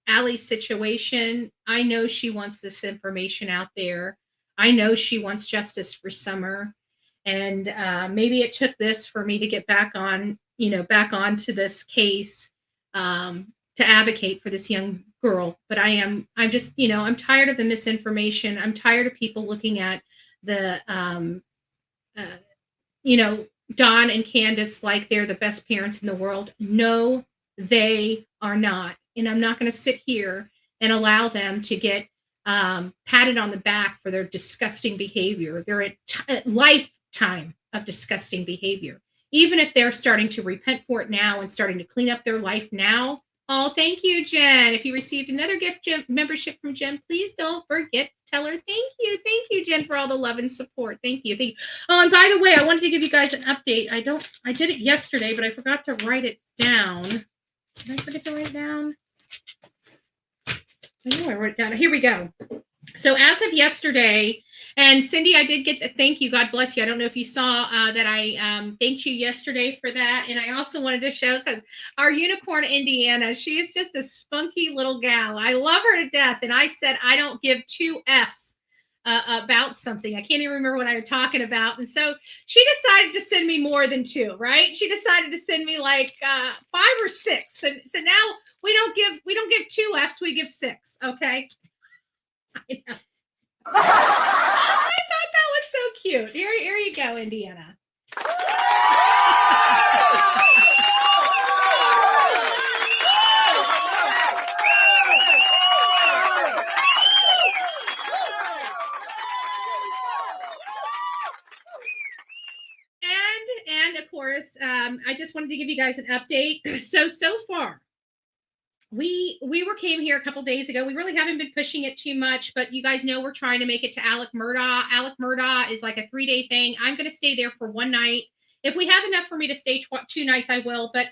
Allie's situation, I know she wants this information out there. I know she wants justice for Summer, and maybe it took this for me to get back onto this case, to advocate for this young girl. But I'm just, I'm tired of the misinformation. I'm tired of people looking at the, Dawn and Candace like they're the best parents in the world. No, they are not. And I'm not going to sit here and allow them to get patted on the back for their disgusting behavior. They're a lifetime of disgusting behavior. Even if they're starting to repent for it now and starting to clean up their life now. Oh, thank you, Jen. If you received another gift membership from Jen, please don't forget to tell her thank you. Thank you, Jen, for all the love and support. Thank you. Thank you. Oh, and by the way, I wanted to give you guys an update. I did it yesterday, but I forgot to write it down. Did I forget to write it down? I know I wrote it down. Here we go. So as of yesterday, and Cindy, I did get the thank you. God bless you. I don't know if you saw that I thanked you yesterday for that. And I also wanted to show, because our unicorn, Indiana, she is just a spunky little gal. I love her to death. And I said, I don't give two F's about something. I can't even remember what I was talking about. And so she decided to send me more than two, right? She decided to send me like 5 or 6. So now we don't give 2 F's, we give 6. Okay. I know. I thought that was so cute. Here you go, Indiana. And of course, I just wanted to give you guys an update. So far, we came here a couple days ago. We really haven't been pushing it too much, but you guys know we're trying to make it to Alec Murdaugh. Alec Murdaugh is like a 3-day thing. I'm going to stay there for 1 night. If we have enough for me to stay 2 nights, I will. But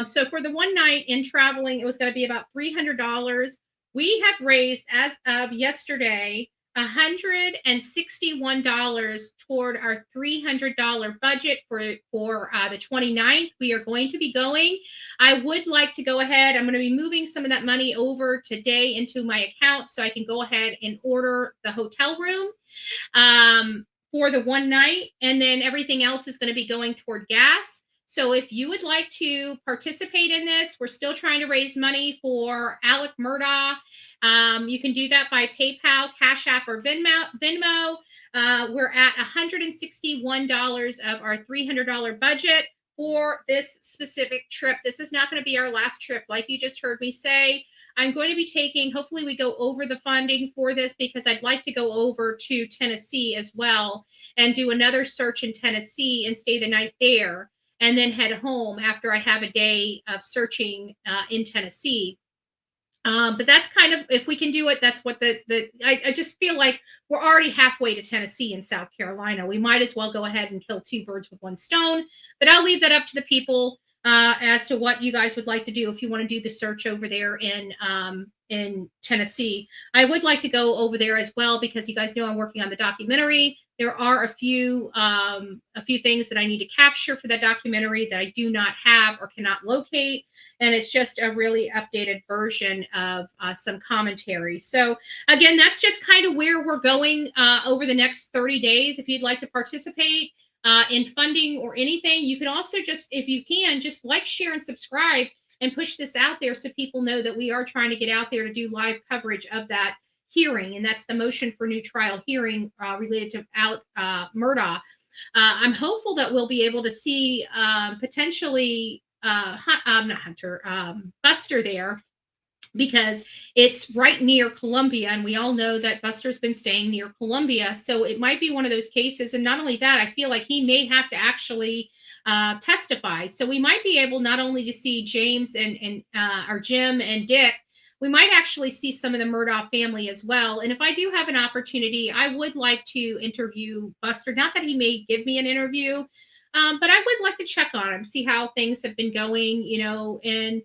so for the 1 night in traveling, it was going to be about $300. We have raised, as of yesterday, $161 toward our $300 budget for the 29th. We are going to be going. I would like to go ahead. I'm going to be moving some of that money over today into my account so I can go ahead and order the hotel room for the 1 night. And then everything else is going to be going toward gas. So if you would like to participate in this, we're still trying to raise money for Alec Murdaugh. You can do that by PayPal, Cash App, or Venmo. We're at $161 of our $300 budget for this specific trip. This is not going to be our last trip. Like you just heard me say, I'm going to be taking, hopefully we go over the funding for this, because I'd like to go over to Tennessee as well and do another search in Tennessee and stay the night there, and then head home after I have a day of searching in Tennessee. But that's kind of, if we can do it, that's what I just feel like we're already halfway to Tennessee and South Carolina. We might as well go ahead and kill 2 birds with 1 stone, but I'll leave that up to the people. as to what you guys would like to do if you want to do the search over there in Tennessee. I would like to go over there as well because you guys know I'm working on the documentary. There are a few things that I need to capture for that documentary that I do not have or cannot locate, and it's just a really updated version of some commentary. So again, that's just kind of where we're going over the next 30 days. If you'd like to participate in funding or anything, you can also just, if you can, just like, share, and subscribe and push this out there so people know that we are trying to get out there to do live coverage of that hearing. And that's the motion for new trial hearing related to Alec Murdaugh. I'm hopeful that we'll be able to see potentially Buster there, because it's right near Columbia, and we all know that Buster's been staying near Columbia, so it might be one of those cases. And not only that, I feel like he may have to actually testify, so we might be able not only to see James and or Jim and Dick, we might actually see some of the Murdaugh family as well. And if I do have an opportunity, I would like to interview Buster. Not that he may give me an interview, but I would like to check on him, see how things have been going, you know, and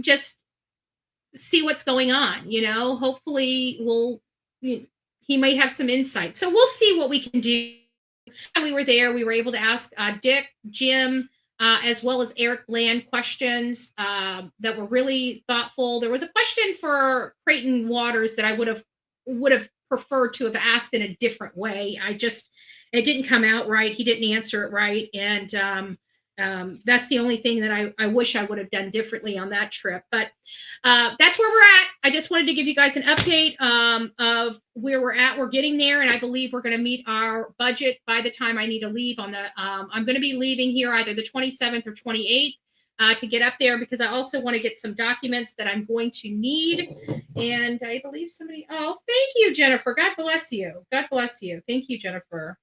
just see what's going on, you know. Hopefully he may have some insight, so we'll see what we can do. We were there, we were able to ask Dick, Jim, as well as Eric Bland questions that were really thoughtful. There was a question for Creighton Waters that I would have preferred to have asked in a different way. It didn't come out right. He didn't answer it right, and that's the only thing that I wish I would have done differently on that trip. But that's where we're at. I just wanted to give you guys an update of where we're at. We're getting there, and I believe we're going to meet our budget by the time I need to leave on the I'm going to be leaving here either the 27th or 28th to get up there, because I also want to get some documents that I'm going to need. And I believe somebody, oh, thank you, Jennifer. God bless you. God bless you. Thank you, Jennifer.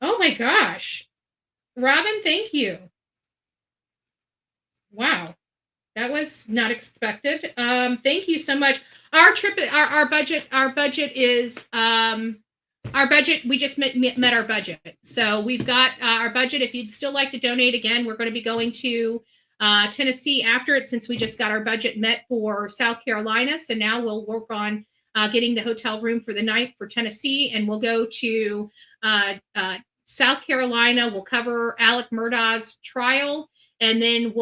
Oh my gosh. Robin, thank you. Wow, that was not expected. Thank you so much. Our trip, our budget is our budget. We just met our budget, so we've got our budget. If you'd still like to donate, again, we're going to be going to Tennessee after it, since we just got our budget met for South Carolina. So now we'll work on getting the hotel room for the night for Tennessee, and we'll go to South Carolina. Will cover Alec Murdaugh's trial, and then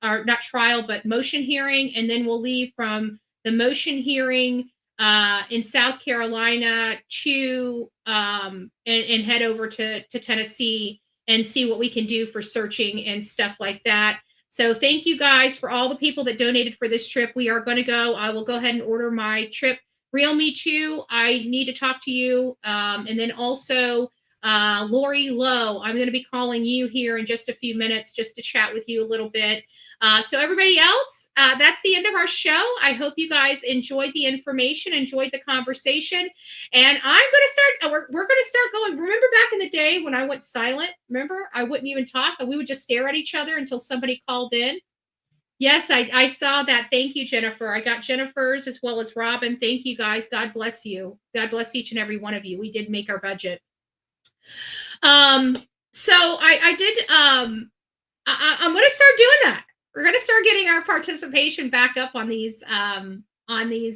not trial, but motion hearing. And then we'll leave from the motion hearing in South Carolina to and head over to Tennessee and see what we can do for searching and stuff like that. So thank you guys for all the people that donated for this trip. We are going to go. I will go ahead and order my trip. Real Me Too, I need to talk to you. And then also Lori Lowe, I'm going to be calling you here in just a few minutes just to chat with you a little bit. So everybody else, that's the end of our show. I hope you guys enjoyed the information, enjoyed the conversation. And I'm going to start, we're going to start going. Remember back in the day when I went silent? Remember, I wouldn't even talk, and we would just stare at each other until somebody called in. Yes, I saw that. Thank you, Jennifer. I got Jennifer's as well as Robin. Thank you, guys. God bless you. God bless each and every one of you. We did make our budget. So I did, I'm going to start doing that. We're going to start getting our participation back up on these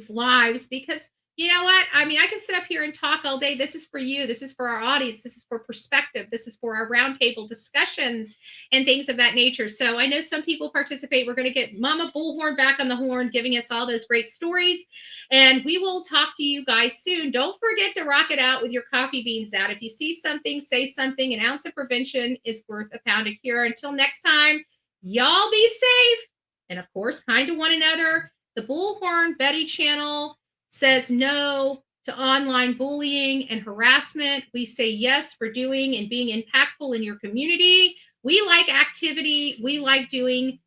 lives, because you know what? I mean, I can sit up here and talk all day. This is for you. This is for our audience. This is for perspective. This is for our roundtable discussions and things of that nature. So I know some people participate. We're going to get Mama Bullhorn back on the horn, giving us all those great stories. And we will talk to you guys soon. Don't forget to rock it out with your coffee beans out. If you see something, say something. An ounce of prevention is worth a pound of cure. Until next time, y'all be safe. And of course, kind to one another. The Bullhorn Betty channel says no to online bullying and harassment. We say yes for doing and being impactful in your community. We like activity. We like doing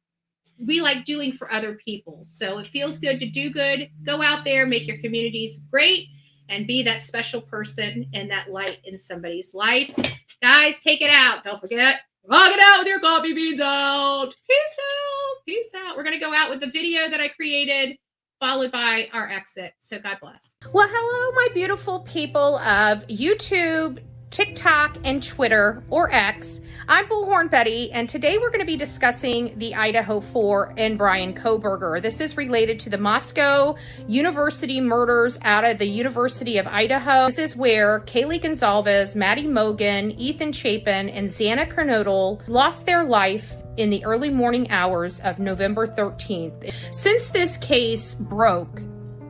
for other people. So it feels good to do good. Go out there, make your communities great, and be that special person and that light in somebody's life. Guys, take it out. Don't forget, rock it out with your coffee beans out. Peace out. Peace out. We're going to go out with the video that I created, followed by our exit. So God bless. Well, hello, my beautiful people of YouTube, TikTok and Twitter, or X. I'm Bullhorn Betty, and today we're going to be discussing the Idaho 4 and Bryan Kohberger. This is related to the Moscow University murders out of the University of Idaho. This is where Kaylee Gonzalez, Maddie Mogan, Ethan Chapin, and Xana Kernodle lost their life in the early morning hours of November 13th. Since this case broke,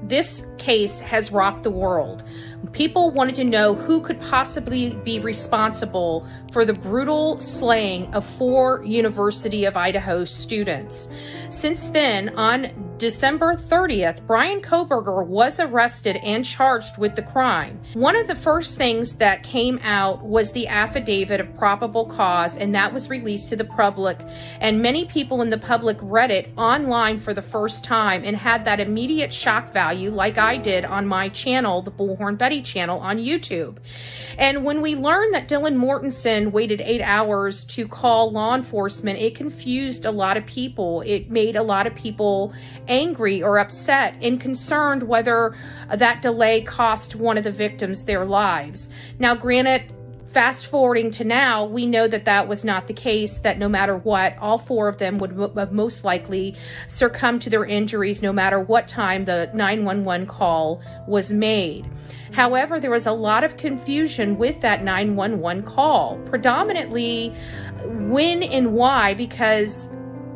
this case has rocked the world. People wanted to know who could possibly be responsible for the brutal slaying of 4 University of Idaho students. Since then, on December 30th, Bryan Kohberger was arrested and charged with the crime. One of the first things that came out was the affidavit of probable cause, and that was released to the public, and many people in the public read it online for the first time and had that immediate shock value, like I did on my channel, the Bullhorn Betty channel on YouTube. And when we learned that Dylan Mortenson waited 8 hours to call law enforcement, it confused a lot of people. It made a lot of people angry or upset and concerned whether that delay cost one of the victims their lives. Now, granted, fast forwarding to now, we know that that was not the case, that no matter what, all 4 of them would have most likely succumbed to their injuries no matter what time the 911 call was made. However, there was a lot of confusion with that 911 call, predominantly when and why, because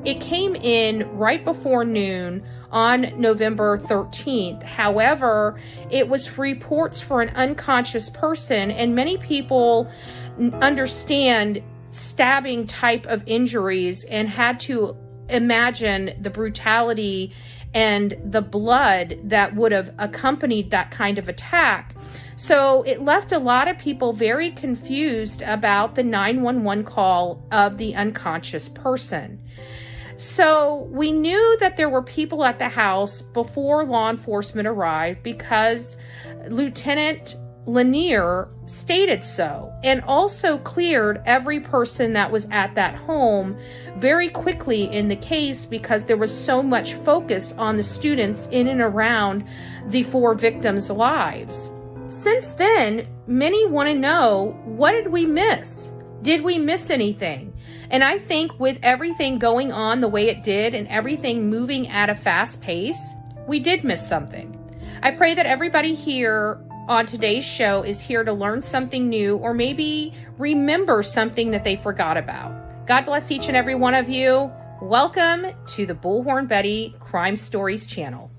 it came in right before noon on November 13th. However, it was reports for an unconscious person, and many people understand stabbing type of injuries and had to imagine the brutality and the blood that would have accompanied that kind of attack. So it left a lot of people very confused about the 911 call of the unconscious person. So we knew that there were people at the house before law enforcement arrived because Lieutenant Lanier stated so, and also cleared every person that was at that home very quickly in the case because there was so much focus on the students in and around the 4 victims' lives. Since then, many want to know, what did we miss? Did we miss anything? And I think with everything going on the way it did and everything moving at a fast pace, we did miss something. I pray that everybody here on today's show is here to learn something new or maybe remember something that they forgot about. God bless each and every one of you. Welcome to the Bullhorn Betty Crime Stories channel.